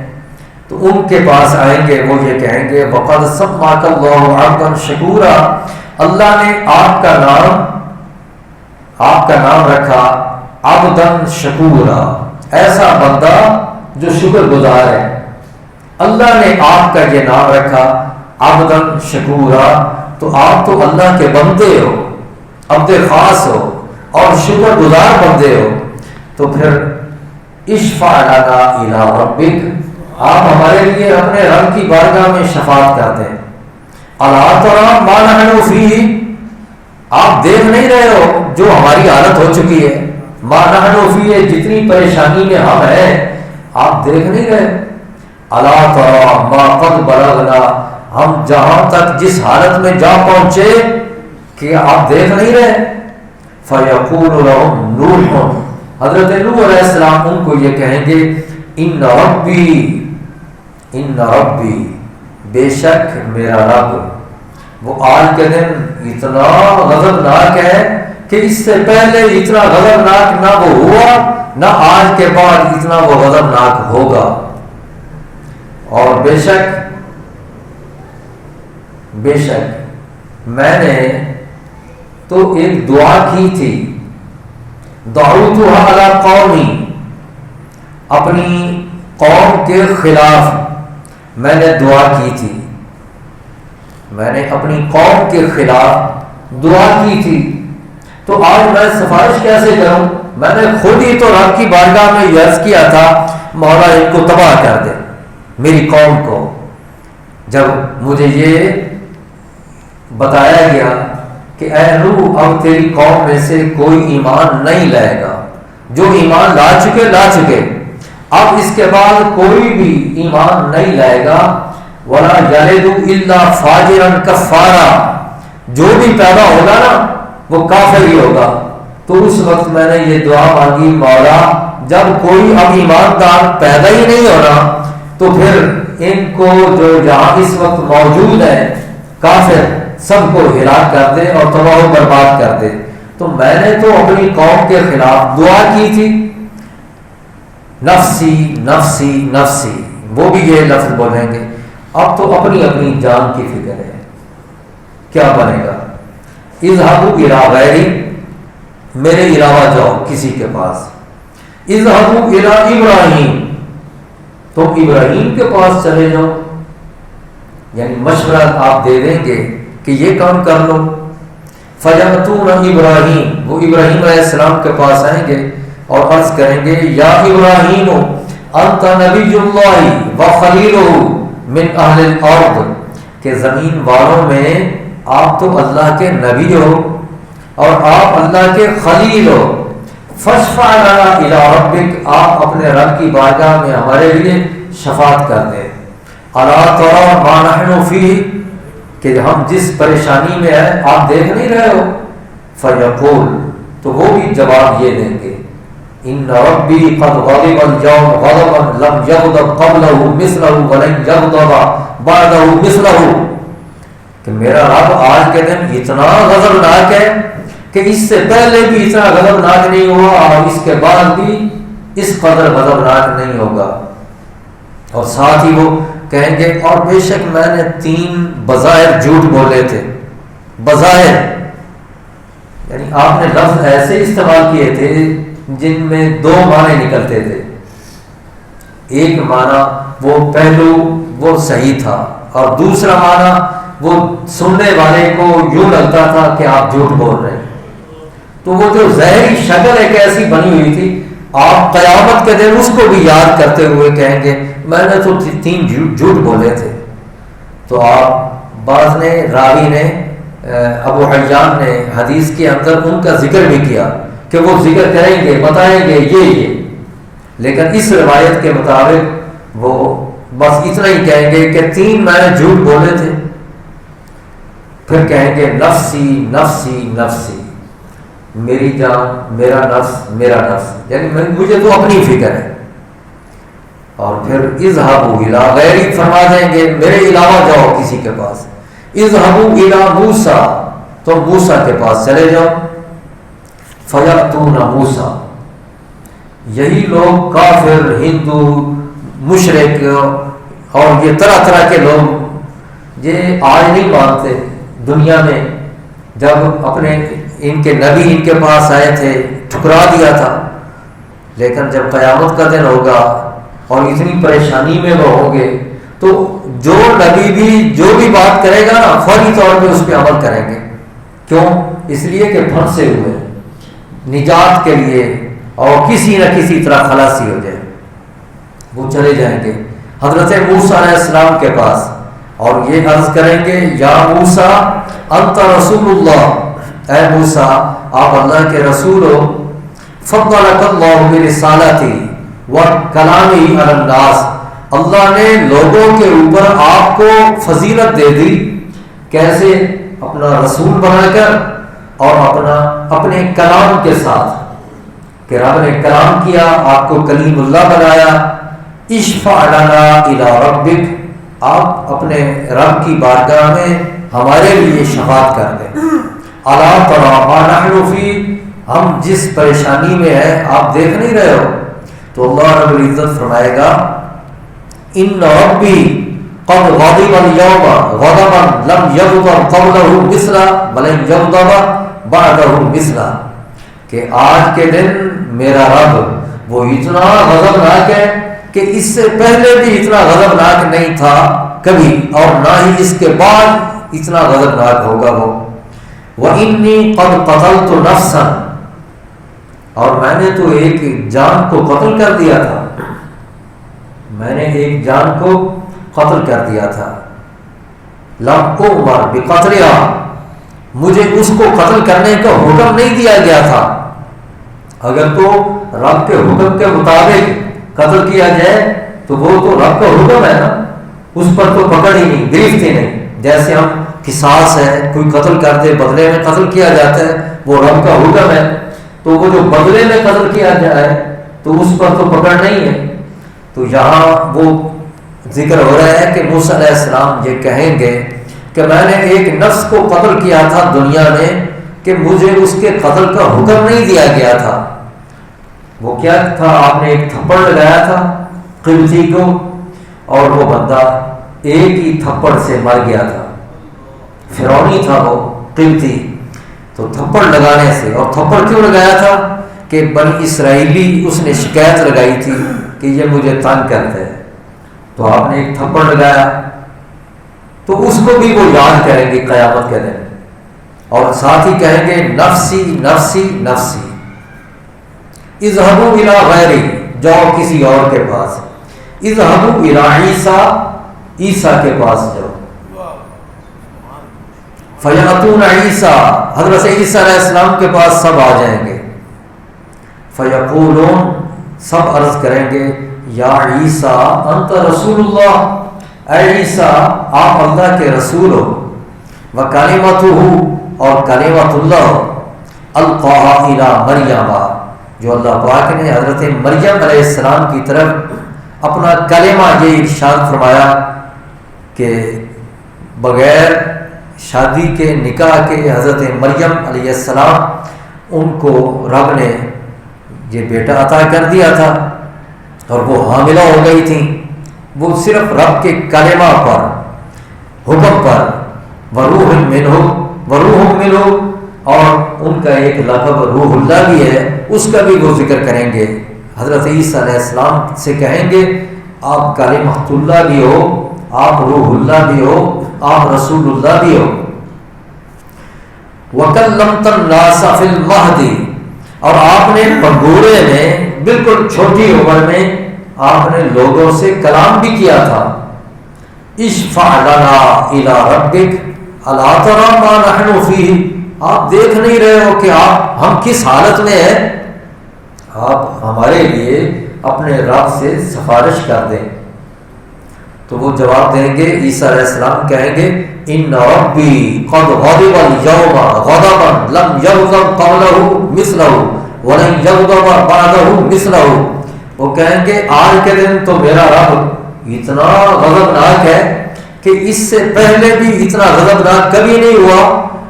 تو ان کے پاس آئیں گے، وہ یہ کہیں گے وَقَدْ سَمَّاكَ اللَّهُ عَبْدًا شَكُورًا، اللہ نے آپ کا نام رکھا عبدن شکورا، ایسا بندہ جو شکر گزار ہے۔ اللہ نے آپ کا یہ نام رکھا عبدن شکورا، تو آپ تو اللہ کے بندے ہو، عبد خاص ہو اور شکر گزار بندے ہو، تو پھر اشفع لنا الی ربک، آپ ہمارے لیے اپنے رب کی بارگاہ میں شفاعت کرتے ہیں۔ الا تری ما نحن فیہ، آپ دیکھ نہیں رہے ہو جو ہماری حالت ہو چکی ہے، ما نحن فیہ، جتنی پریشانی میں ہم ہیں آپ دیکھ نہیں رہے۔ الا تری ما قد بلغنا، ہم جہاں تک جس حالت میں جا پہنچے کہ آپ دیکھ نہیں رہے۔ فیقول لهم نوح، حضرت نوح علیہ السلام ان کو یہ کہیں گے ان ربی، بے شک میرا رب، وہ آج کے دن اتنا غضبناک ہے کہ اس سے پہلے اتنا غضبناک نہ وہ ہوا، نہ آج کے بعد اتنا وہ غضبناک ہوگا۔ اور بے شک میں نے تو ایک دعا کی تھی، دعوتها علی قومی، اپنی قوم کے خلاف میں نے دعا کی تھی، میں نے اپنی قوم کے خلاف دعا کی تھی، تو آج میں سفارش کیسے کروں؟ میں نے خود ہی تو رب کی بارگاہ میں یہ عرض کیا تھا مولا ان کو تباہ کر دے میری قوم کو۔ جب مجھے یہ بتایا گیا کہ اے نوح اب تیری قوم میں سے کوئی ایمان نہیں لائے گا، جو ایمان لا چکے، اب اس کے بعد کوئی بھی ایمان نہیں لائے گا، ولا یلد الا فاجرا کفارا، جو بھی پیدا ہوگا نا وہ کافر ہی ہوگا۔ تو اس وقت میں نے یہ دعا مانگی مولا جب کوئی اب ایماندار پیدا ہی نہیں ہونا تو پھر ان کو جو یہاں اس وقت موجود ہے کافر سب کو ہلاک کر دے اور تباہ و برباد کر دے۔ تو میں نے تو اپنی قوم کے خلاف دعا کی تھی، نفسی نفسی نفسی، وہ بھی یہ لفظ بولیں گے۔ اب تو اپنی اپنی جان کی فکر ہے، کیا بنے گا؟ اذهبوا الی غیری، میرے علاوہ جاؤ کسی کے پاس۔ اذهبوا الی ابراہیم، تم ابراہیم کے پاس چلے جاؤ، یعنی مشورہ آپ دے دیں گے کہ یہ کام کر لو۔ فیأتون ابراہیم، وہ ابراہیم علیہ السلام کے پاس آئیں گے اور عرض کریں گے یا ابراہیم انت نبی اللہ و خلیلہ من اہل الارض، کہ زمین والوں میں آپ تو اللہ کے نبی ہو اور آپ اللہ کے خلیل ہو، فاشفع لنا الی ربک، آپ اپنے رب کی بارگاہ میں ہمارے لیے شفاعت کر دیں۔ الا تری ما نحن فیہ، کہ ہم جس پریشانی میں ہیں آپ دیکھ نہیں رہے ہو۔ فیقول، تو وہ بھی جواب یہ دیں گے ان ربی قد غضب اليوم غضبا لم یغضب قبلہ مثلہ ولن یغضب بعدہ مثلہ، کہ میرا رب آج کے دن اتنا غضبناک ہے کہ اس سے پہلے بھی اتنا غضبناک نہیں ہوا اور اس کے بعد بھی اس قدر غضبناک نہیں ہوگا۔ اور ساتھ ہی وہ کہیں گے اور بے شک میں نے 3 بظاہر جھوٹ بولے تھے، بظاہر یعنی آپ نے لفظ ایسے استعمال کیے تھے جن میں 2 معنی نکلتے تھے۔ ایک معنی وہ پہلو وہ صحیح تھا اور دوسرا معنی وہ سننے والے کو یوں لگتا تھا کہ آپ جھوٹ بول رہے ہیں۔ تو وہ جو ظاہری شکل ایک ایسی بنی ہوئی تھی، آپ قیامت کے دن اس کو بھی یاد کرتے ہوئے کہیں گے میں نے تو 3 جھوٹ بولے تھے۔ تو آپ بعض نے راوی نے ابو حیان نے حدیث کے اندر ان کا ذکر بھی کیا کہ وہ ذکر کریں گے بتائیں گے یہ، لیکن اس روایت کے مطابق وہ بس اتنا ہی کہیں گے کہ 3 میں نے جھوٹ بولے تھے، پھر کہیں گے نفسی نفسی نفسی، میری جان، میرا نفس، یعنی مجھے تو اپنی فکر ہے۔ اور پھر اذهبوا الی غیری، فرما دیں گے میرے علاوہ جاؤ کسی کے پاس۔ اذهبوا الی موسیٰ، تو موسیٰ کے پاس چلے جاؤ۔ فیأتون موسیٰ، یہی لوگ کافر، ہندو، مشرک اور یہ طرح طرح کے لوگ یہ آج نہیں مانتے، دنیا میں جب اپنے ان کے نبی ان کے پاس آئے تھے ٹھکرا دیا تھا، لیکن جب قیامت کا دن ہوگا اور اتنی پریشانی میں وہ ہوں گے تو جو نبی بھی جو بھی بات کرے گا نا فوری طور پہ اس پہ عمل کریں گے. کیوں؟ اس لیے کہ پھنسے ہوئے نجات کے لیے اور کسی نہ کسی طرح خلاصی ہو جائے. وہ چلے جائیں گے حضرت موسیٰ علیہ السلام کے پاس اور یہ عرض کریں گے یا موسیٰ انت رسول اللہ، اے موسیٰ آپ اللہ کے رسول ہو. فضلک اللہ برسالتی وکلامی علی الناس، اللہ نے لوگوں کے اوپر آپ کو فضیلت دے دی. کیسے؟ اپنا رسول بنا کر اور اپنے کلام کے ساتھ کہ رب نے کلام کیا، آپ کو کلیم اللہ بنایا. اشفع لنا الی ربک، آپ اپنے رب کی بارگاہ میں ہمارے لیے شفاعت کر دیں. الا تری ما نحن فی، ہم جس پریشانی میں ہیں آپ دیکھ نہیں رہے ہو؟ تو اللہ رب العزت فرمائے گا ان ربی قد غضب اليوم غضبا لم یغضب قبلہ مثلا ولن یغضب بعدہ مثلا، کہ آج کے دن میرا رب وہ اتنا غضبناک ہے کہ اس سے پہلے بھی اتنا غضبناک نہیں تھا کبھی، اور نہ ہی اس کے بعد اتنا غضبناک ہوگا وہ. وَإِنِّي قَدْ قَتَلْتُ نَفْسًا، اور میں نے تو ایک جان کو قتل کر دیا تھا، میں نے ایک جان کو قتل کر دیا تھا. لَمْ أُؤْمَرْ بِقَتْلِهَا، مجھے اس کو قتل کرنے کا حکم نہیں دیا گیا تھا. اگر تو رب کے حکم کے مطابق قتل کیا جائے تو وہ تو رب کا حکم ہے نا، اس پر تو پکڑ ہی نہیں، گرفت ہی نہیں. جیسے ہم قصاص ہے، کوئی قتل کر دے بدلے میں قتل کیا جاتا ہے، وہ رب کا حکم ہے. تو وہ جو بدلے میں قتل کیا جائے تو اس پر تو پکڑ نہیں ہے. تو یہاں وہ ذکر ہو رہا ہے کہ موسیٰ علیہ السلام یہ کہیں گے کہ میں نے ایک نفس کو قتل کیا تھا دنیا میں کہ مجھے اس کے قتل کا حکم نہیں دیا گیا تھا. وہ کیا تھا؟ آپ نے ایک تھپڑ لگایا تھا قبطی کو اور وہ بندہ ایک ہی تھپڑ سے مر گیا تھا. فرعونی تھا وہ قبطی، تو تھپڑ لگانے سے، اور تھپڑ کیوں لگایا تھا کہ بنی اسرائیلی اس نے شکایت لگائی تھی کہ یہ مجھے تنگ کرتا ہے، تو آپ نے ایک تھپڑ لگایا. تو اس کو بھی وہ یاد کریں گے قیامت کے دن، اور ساتھ ہی کہیں گے نفسی نفسی نفسی. اذهبوا الى غیری، جاؤ کسی اور کے پاس. اذهبوا الى عیسیٰ، عیسیٰ کے پاس جاؤ. فیاتون عیسیٰ، حضرت عیسیٰ علیہ السلام کے پاس سب آ جائیں گے. فیقولون، سب عرض کریں گے یا عیسیٰ انت رسول اللہ، اے عیسیٰ آپ اللہ کے رسول ہو. وکلمتہ، اور کلمت اللہ ہو. القاہا الی مریم، جو اللہ پاک نے حضرت مریم علیہ السلام کی طرف اپنا کلمہ یہ ارشاد فرمایا کہ بغیر شادی کے نکاح کے حضرت مریم علیہ السلام ان کو رب نے یہ بیٹا عطا کر دیا تھا اور وہ حاملہ ہو گئی تھیں. وہ صرف رب کے کلمہ پر، حکم پر. وروح منہ، اور ان کا ایک لقب روح اللہ بھی ہے، اس کا بھی وہ ذکر کریں گے. حضرت عیسیٰ علیہ السلام سے کہیں گے آپ کلمۃ اللہ بھی ہو، آپ روح اللہ بھی ہو، آپ رسول اللہ بھی ہو. وَكَلَّمْتَ النَّاسَ فِي الْمَهْدِ، اور آپ نے پنگورے میں بالکل چھوٹی عمر میں آپ نے لوگوں سے کلام بھی کیا تھا. اشفع لنا الی ربک الا تری ما نحن فیہ، آپ دیکھ نہیں رہے ہو کہ ہم کس حالت میں ہیں؟ آپ ہمارے لیے اپنے رب سے سفارش کر دیں. تو وہ جواب دیں گے، عیسیٰ علیہ السلام کہیں گے ان ربی قد غضب اليوم غضبا لم یغضب قبلہ مثلہ ولن یغضب بعدہ مثلہ. وہ کہیں گے آج کے دن تو میرا رب اتنا غضبناک ہے کہ اس سے پہلے بھی اتنا غضبناک کبھی نہیں ہوا،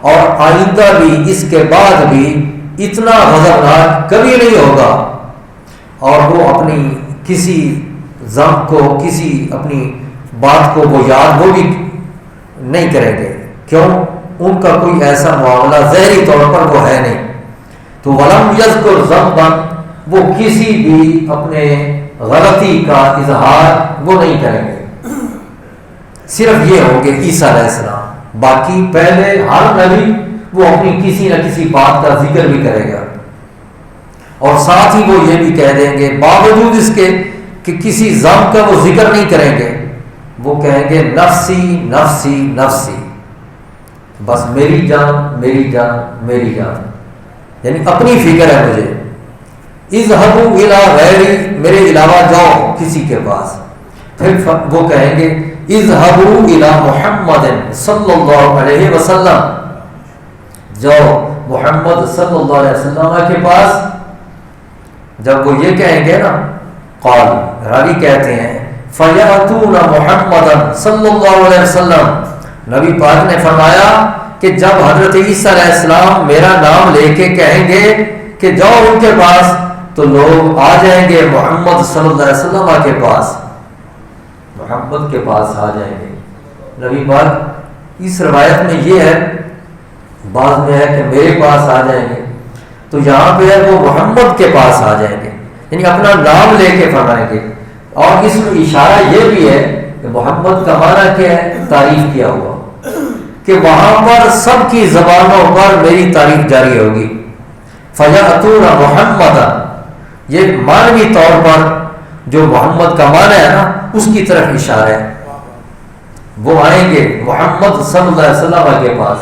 اور آئندہ بھی اس کے بعد بھی اتنا غضبناک کبھی نہیں ہوگا. اور وہ اپنی کسی ذنب کو، کسی اپنی بات کو وہ یاد وہ بھی نہیں کریں گے. کیوں؟ ان کا کوئی ایسا معاملہ ظاہری طور پر وہ ہے نہیں. تو ولم یذکر ذنبا، وہ کسی بھی اپنے غلطی کا اظہار وہ نہیں کریں گے، صرف یہ ہوں گے عیسیٰ علیہ السلام۔ باقی پہلے ہر نبی وہ اپنی کسی نہ کسی بات کا ذکر بھی کرے گا، اور ساتھ ہی وہ یہ بھی کہہ دیں گے باوجود اس کے کہ کسی ذم کا وہ ذکر نہیں کریں گے، وہ کہیں گے نفسی نفسی نفسی، بس میری جان میری جان میری جان، یعنی اپنی فکر ہے مجھے۔ اذهبوا الى غیری، میرے علاوہ جاؤ کسی کے پاس۔ پھر وہ کہیں گے اذهبوا الى محمد صلی اللہ علیہ وسلم، جاؤ محمد صلی اللہ علیہ وسلم کے پاس۔ جب وہ یہ کہیں گے نا، قال راوی کہتے ہیں فیاتون محمدا صلی اللہ علیہ وسلم، نبی پاک نے فرمایا کہ جب حضرت عیسیٰ علیہ السلام میرا نام لے کے کہیں گے کہ جاؤ ان کے پاس، تو لوگ آ جائیں گے محمد صلی اللہ علیہ وسلم کے پاس، محمد کے پاس آ جائیں گے۔ نبی پاک اس روایت میں یہ ہے، بعض میں ہے کہ میرے پاس آ جائیں گے، تو یہاں پہ ہے وہ محمد کے پاس آ جائیں گے، یعنی اپنا نام لے کے فرمائیں گے۔ اور اس میں اشارہ یہ بھی ہے کہ محمد کا معنی کیا ہے، تعریف کیا ہوا، کہ وہاں پر سب کی زبانوں پر میری تعریف جاری ہوگی۔ فَيَأْتُونَ مُحَمَّدًا، یہ معنوی طور پر جو محمد کا معنی ہے نا اس کی طرف اشارہ ہے، وہ آئیں گے محمد صلی اللہ علیہ وسلم کے پاس،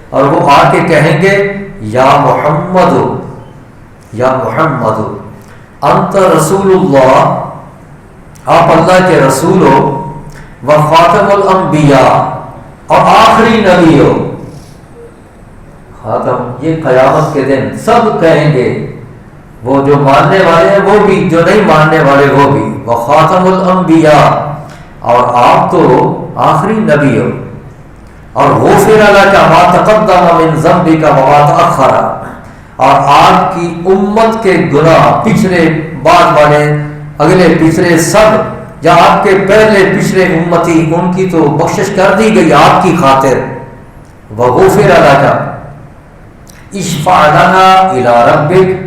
اور وہ آ کے کہیں گے یا محمد یا محمد انت رسول اللہ، آپ اللہ کے رسول ہو، وخاتم الانبیاء، اور آخری نبی ہو۔ خاتم، یہ قیامت کے دن سب کہیں گے، وہ جو ماننے والے ہیں وہ بھی، جو نہیں ماننے والے وہ بھی، وخاتم الانبیاء، اور آپ تو آخری نبی ہو، اور غفر لک ما تقدم من ذنبک وما تأخر، اور آپ کی امت کے گناہ پچھلے بعد والے اگلے پچھلے سب، یا آپ کے پہلے پچھلے امتی ان کی تو بخشش کر دی گئی آپ کی خاطر۔ وغفر لک، اشفع لنا الی ربک،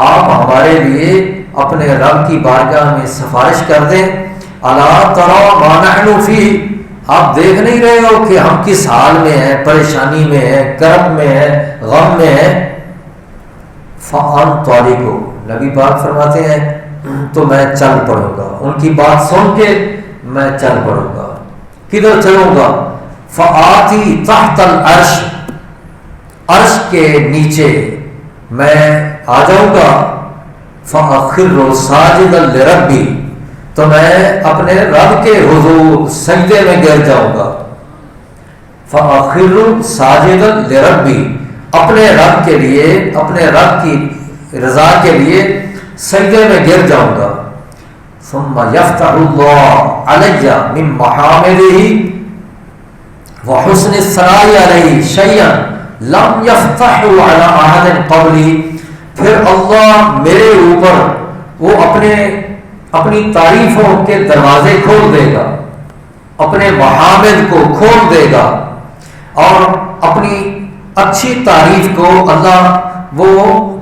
آپ ہمارے لیے اپنے رب کی بارگاہ میں سفارش کر دیں۔ الا تری ما نحن فیہ، آپ دیکھ نہیں رہے ہو کہ ہم کس حال میں ہیں، پریشانی میں ہیں، کرب میں ہیں، غم میں ہیں۔ فانطلق، نبی پاک فرماتے ہیں تو میں چل پڑوں گا، ان کی بات سن کے میں چل پڑوں گا۔ کدھر چلوں گا؟ فآتی تحت العرش، عرش کے نیچے میں آ جاؤں گا۔ فأخر ساجدا لربی، تو میں اپنے رب کے حضور سجدے میں گر جاؤں گا۔ فأخر ساجدا لربی، اپنے رب کے لیے، اپنے رب کی رضا کے لیے سجدے میں گر جاؤں گا۔ ثم یفتح اللہ علی من محامدہ وحسن الثناء علیہ شیئا لم یفتح علی احد قبلی، پھر اللہ میرے اوپر وہ اپنی تعریفوں کے دروازے کھول دے گا، اپنے محامد کو کھول دے گا، اور اپنی اچھی تعریف کو اللہ وہ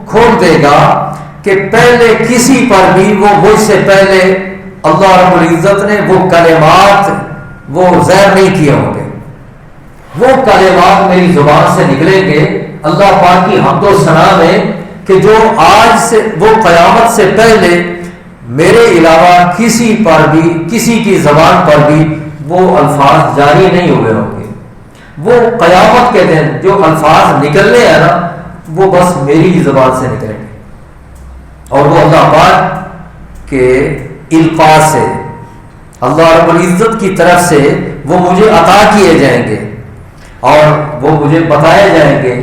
کھول دے گا کہ پہلے کسی پر بھی وہ مجھ سے پہلے اللہ رب العزت نے وہ کلمات وہ ظاہر نہیں کیے ہوں گے، وہ کلمات میری زبان سے نکلیں گے اللہ پاک کی حمد و ثنا میں، کہ جو آج سے وہ قیامت سے پہلے میرے علاوہ کسی پر بھی، کسی کی زبان پر بھی وہ الفاظ جاری نہیں ہوئے ہوں گے۔ وہ قیامت کے دن جو الفاظ نکلنے ہیں نا وہ بس میری زبان سے نکلیں گے، اور وہ اللہ پاک کے القاء سے، اللہ رب العزت کی طرف سے وہ مجھے عطا کیے جائیں گے، اور وہ مجھے بتائے جائیں گے،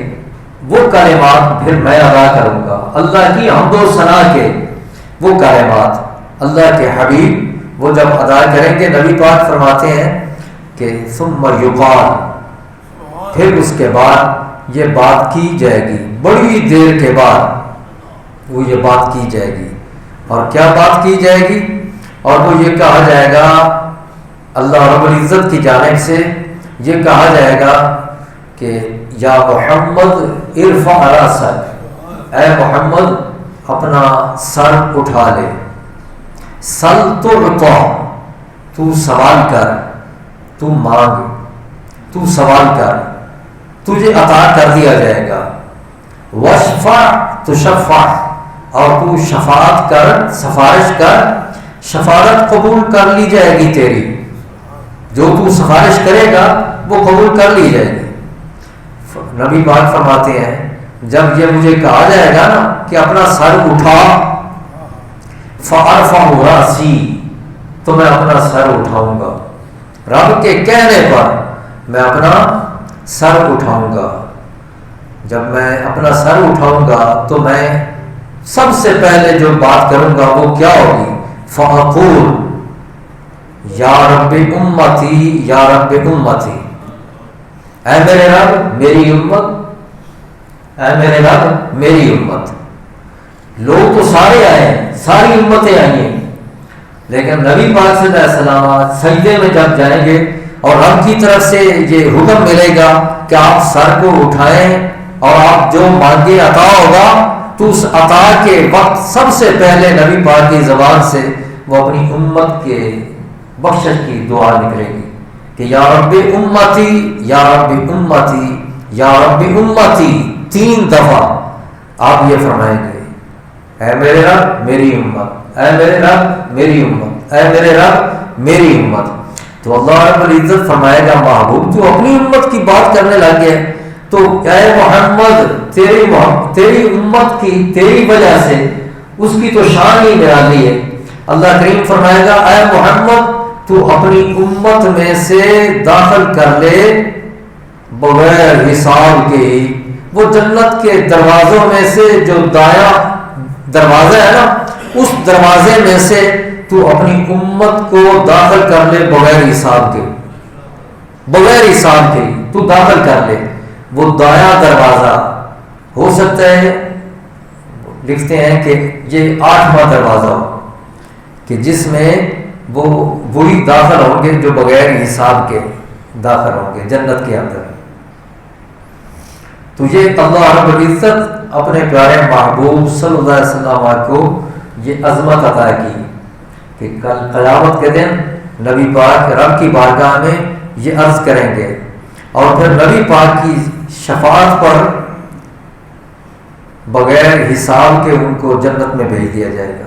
وہ کلمات پھر میں ادا کروں گا، اللہ کی حمد و ثنا کے وہ کلمات اللہ کے حبیب وہ جب ادا کریں گے۔ نبی پاک فرماتے ہیں کہ ثم یقال، پھر اس کے بعد یہ بات کی جائے گی، بڑی دیر کے بعد وہ یہ بات کی جائے گی، اور کیا بات کی جائے گی؟ اور وہ یہ کہا جائے گا اللہ رب العزت کی جانب سے، یہ کہا جائے گا کہ یا محمد ارفع راسک، اے محمد اپنا سر اٹھا لے. سل تعطا، تو سوال کر، تو مانگ، تو سوال کر، تجھے عطا کر دیا جائے گا. واشفع تشفع، اور تو شفاعت کر، سفارش کر، شفاعت قبول کر لی جائے گی تیری. جو تو سفارش کرے گا وہ قبول کر لی جائے گی. نبی پاک فرماتے ہیں جب یہ مجھے کہا جائے گا نا کہ اپنا سر اٹھا، فارفع راسی، تو میں اپنا سر اٹھاؤں گا. رب کے کہنے پر میں اپنا سر اٹھاؤں گا. جب میں اپنا سر اٹھاؤں گا تو میں سب سے پہلے جو بات کروں گا وہ کیا ہوگی؟ فاقول یا رب امتی، یا رب امتی، اے میرے رب میری امت، اے میرے رب میری امت. لوگ تو سارے آئے ہیں، ساری امتیں آئی ہیں، لیکن نبی پاک صلی اللہ علیہ وسلم سجدے میں جب جائیں گے اور رب کی طرف سے یہ حکم ملے گا کہ آپ سر کو اٹھائیں اور آپ جو مانگے عطا ہوگا، تو اس عطا کے وقت سب سے پہلے نبی پاک کی زبان سے وہ اپنی امت کے بخشش کی دعا نکلے گی کہ یا رب امتی، یا رب امتی، یا رب امتی. 3 دفعہ آپ یہ فرمائیں گے اے میرے رب میری امت، اے میرے رب میری امت، اے میرے رب میری امت. تو اللہ رب العزت فرمائے گا محبوب تو اپنی امت کی بات کرنے لگ گئے، تو اے محمد تیری امت کی تیری وجہ سے اس کی تو شان ہی نرالی ہے. اللہ کریم فرمائے گا اے محمد تو اپنی امت میں سے داخل کر لے بغیر حساب کے وہ جنت کے دروازوں میں سے جو دایاں دروازہ ہے نا، اس دروازے میں سے تو اپنی امت کو داخل کر لے بغیر حساب کے، بغیر حساب کے تو داخل کر لے. وہ دایاں دروازہ ہو سکتا ہے، لکھتے ہیں کہ یہ 8واں دروازہ ہو کہ جس میں وہی داخل ہوں گے جو بغیر حساب کے داخل ہوں گے جنت کے اندر. تو یہ اللہ رب العزت اپنے پیارے محبوب صلی اللہ علیہ وسلم کو یہ عظمت عطا کی کہ کل قیامت کے دن نبی پاک رب کی بارگاہ میں یہ عرض کریں گے اور پھر نبی پاک کی شفاعت پر بغیر حساب کے ان کو جنت میں بھیج دیا جائے گا.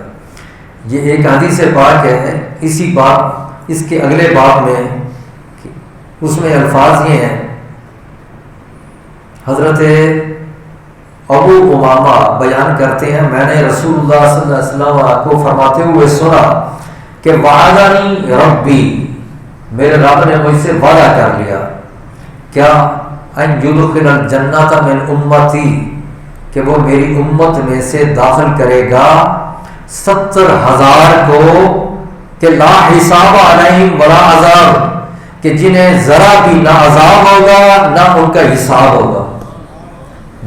یہ ایک حدیث پاک ہے، اسی باب اس کے اگلے باب میں اس میں الفاظ یہ ہیں، حضرت ابو امامہ بیان کرتے ہیں میں نے رسول اللہ صلی اللہ علیہ وسلم کو فرماتے ہوئے سنا کہ وعدنی ربی، میرے رب نے مجھ سے وعدہ کر لیا کیا ان یدخل الجنۃ من امتی، کہ وہ میری امت میں سے داخل کرے گا 70,000 کو کہ لا حساب علیہم ولا عذاب، کہ جنہیں ذرا بھی نہ عذاب ہوگا نہ ان کا حساب ہوگا،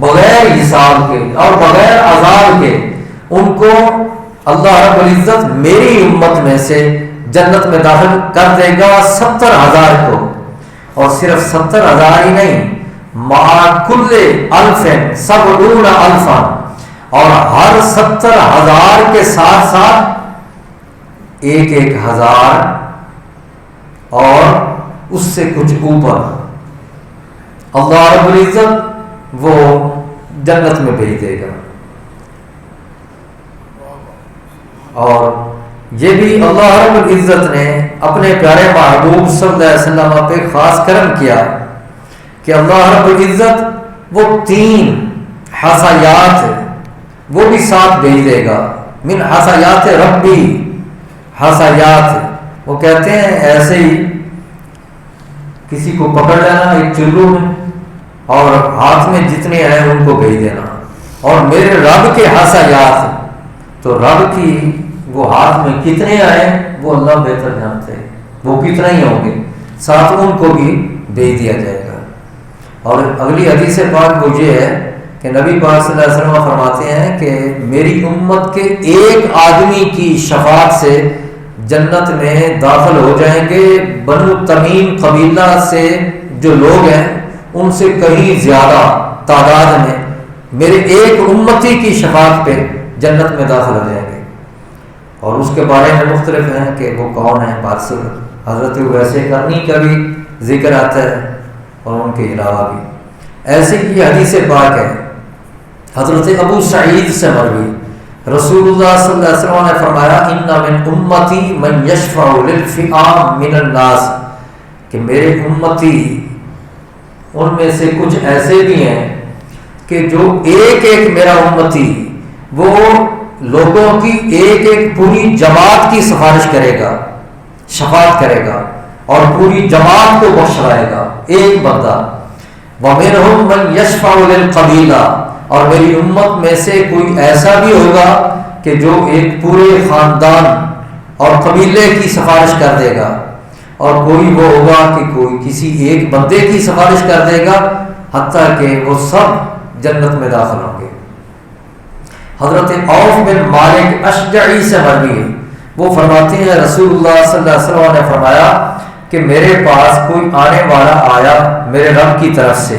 بغیر حساب کے اور بغیر عذاب کے ان کو اللہ رب العزت میری امت میں سے جنت میں داخل کر دے گا 70,000 کو. اور صرف 70,000 ہی نہیں، مع کل 1000 70 الفا، اور ہر 70,000 کے ساتھ ساتھ 1,000 اور اس سے کچھ اوپر اللہ رب العزت وہ جنت میں بھیج دے گا. اور یہ بھی اللہ رب العزت نے اپنے پیارے محبوب صلی اللہ علیہ وسلم پہ خاص کرم کیا کہ اللہ رب العزت وہ 3 حسیات وہ بھی ساتھ بھیج دے گا. من حسیات ربی، حسیات وہ کہتے ہیں ایسے ہی کسی کو پکڑ لینا ایک چلو میں اور ہاتھ میں جتنے ہیں ان کو بھیج دینا. اور میرے رب کے حسیات، تو رب کی وہ ہاتھ میں کتنے آئے وہ اللہ بہتر جانتے ہیں، وہ کتنا ہی ہوں گے، ساتھ ان کو بھی بھیج دیا جائے گا. اور اگلی حدیث پاک وہ یہ ہے کہ نبی پاک صلی اللہ علیہ وسلم فرماتے ہیں کہ میری امت کے ایک آدمی کی شفاعت سے جنت میں داخل ہو جائیں گے بنو تمیم قبیلہ سے جو لوگ ہیں ان سے کہیں زیادہ تعداد میں میرے ایک امتی کی شفاعت پہ جنت میں داخل ہو جائیں گے. اور اس کے بارے میں مختلف ہیں کہ وہ کون ہیں. بادشاہ حضرت ویسے کرنی کا بھی ذکر آتا ہے اور ان کے علاوہ بھی. ایسے ہی حدیث پاک ہے حضرت ابو سعید سے مروی، رسول اللہ صلی اللہ علیہ وسلم نے فرمایا ان من امتی من یشفع للفئام من الناس، کہ میرے امتی ان میں سے کچھ ایسے بھی ہیں کہ جو ایک ایک میرا امتی وہ لوگوں کی ایک ایک پوری جماعت کی سفارش کرے گا، شفاعت کرے گا اور پوری جماعت کو بخشوائے گا ایک بندہ. وَمِنْهُمْ مَنْ يَشْفَعُ لِلْقَبِيلَةِ، اور میری امت میں سے کوئی ایسا بھی ہوگا کہ جو ایک پورے خاندان اور قبیلے کی سفارش کر دے گا، اور کوئی وہ ہوگا کہ کوئی کسی ایک بندے کی سفارش کر دے گا، حتیٰ کہ وہ سب جنت میں داخل ہوں گے. حضرت عوف بن مالک اشجعی سے مروی ہے، وہ فرماتے ہیں رسول اللہ صلی اللہ علیہ وسلم نے فرمایا کہ میرے پاس کوئی آنے والا آیا میرے رب کی طرف سے،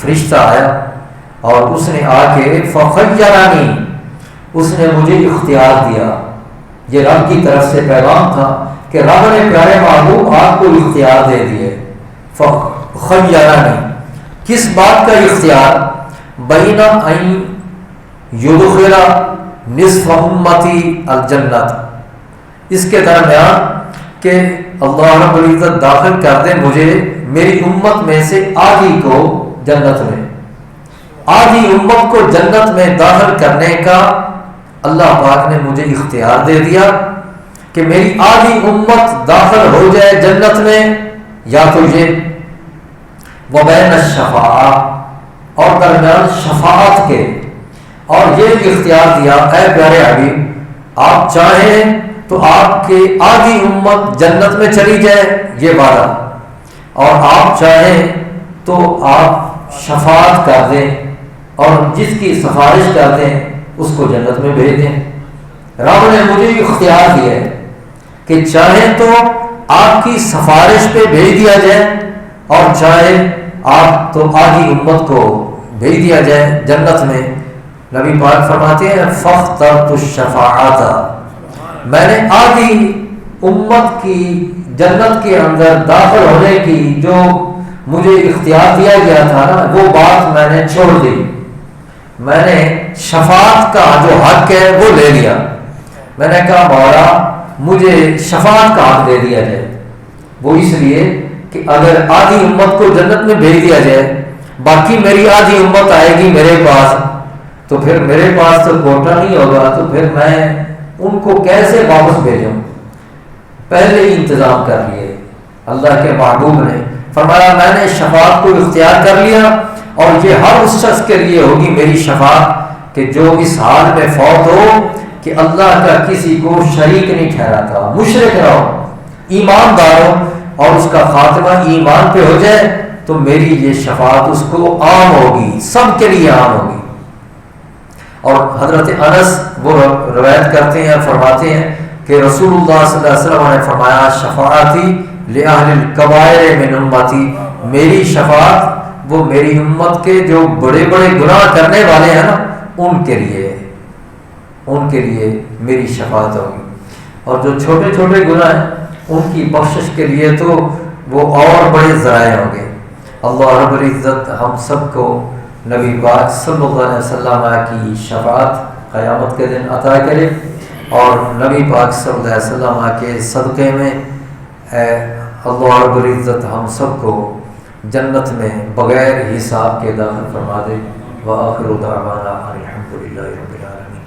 فرشتہ آیا اور اس نے آ کے فخیرانی، اس نے مجھے اختیار دیا. یہ رب کی طرف سے پیغام تھا کہ رب نے پیارے محبوب آپ کو اختیار دے دیے. فخیرانی، کس بات کا اختیار؟ بین ان یدخل نصف امتی الجنت، اس کے درمیان کہ اللہ رب العزت داخل کر دے مجھے میری امت میں سے آدھی کو جنت میں، آدھی امت کو جنت میں داخل کرنے کا اللہ پاک نے مجھے اختیار دے دیا کہ میری آدھی امت داخل ہو جائے جنت میں، یا تو یہ وبین الشفاعہ، اور درمیان شفاعت کے. اور یہ اختیار دیا اے پیارے حبیب آپ چاہیں تو آپ کی آدھی امت جنت میں چلی جائے، یہ وعدہ، اور آپ چاہیں تو آپ شفاعت کر دیں اور جس کی سفارش کر دیں اس کو جنت میں بھیج دیں. رب نے مجھے اختیار دیا ہے کہ چاہیں تو آپ کی سفارش پہ بھیج دیا جائے اور چاہے آپ تو آدھی امت کو بھیج دیا جائے جنت میں. نبی پاک فرماتے ہیں فاخترت الشفاعۃ، میں نے آدھی امت کی جنت کے اندر داخل ہونے کی جو مجھے اختیار دیا گیا تھا نا، وہ بات میں نے چھوڑ دی. میں نے شفاعت کا جو حق ہے وہ لے لیا. میں نے کہا مولا مجھے شفاعت کا حق دے دیا جائے. وہ اس لیے کہ اگر آدھی امت کو جنت میں بھیج دیا جائے، باقی میری آدھی امت آئے گی میرے پاس، تو پھر میرے پاس تو کوٹا نہیں ہوگا، تو پھر میں ان کو کیسے واپس بھیجوں؟ پہلے ہی انتظام کر لیے. اللہ کے محبوب نے فرمایا میں نے شفاعت کو اختیار کر لیا، اور یہ ہر اس شخص کے لیے ہوگی میری شفاعت کہ جو اس حال میں فوت ہو کہ اللہ کا کسی کو شریک نہیں ٹھہراتا، مشرک نہ ہو، ایماندار ہو، اور اس کا خاتمہ ایمان پہ ہو جائے، تو میری یہ شفاعت اس کو عام ہوگی، سب کے لیے عام ہوگی. اور حضرت انس وہ روایت کرتے ہیں، فرماتے ہیں کہ رسول اللہ صلی اللہ علیہ وسلم نے فرمایا شفاعتی لأہل الکبائر من امتی، میری شفاعت وہ میری امت کے جو بڑے بڑے گناہ کرنے والے ہیں نا ان کے لیے میری شفاعت ہوگی. اور جو چھوٹے چھوٹے گناہ ہیں ان کی بخشش کے لیے تو وہ اور بڑے ذرائع ہوں گے. اللہ رب العزت ہم سب کو نبی پاک صلی اللہ علیہ وسلم کی شفاعت قیامت کے دن عطا کرے، اور نبی پاک صلی اللہ علیہ وسلم کے صدقے میں اللہ رب العزت ہم سب کو جنت میں بغیر حساب کے داخل فرما دے. وآخر دعوانا الحمد للہ رب العالمین.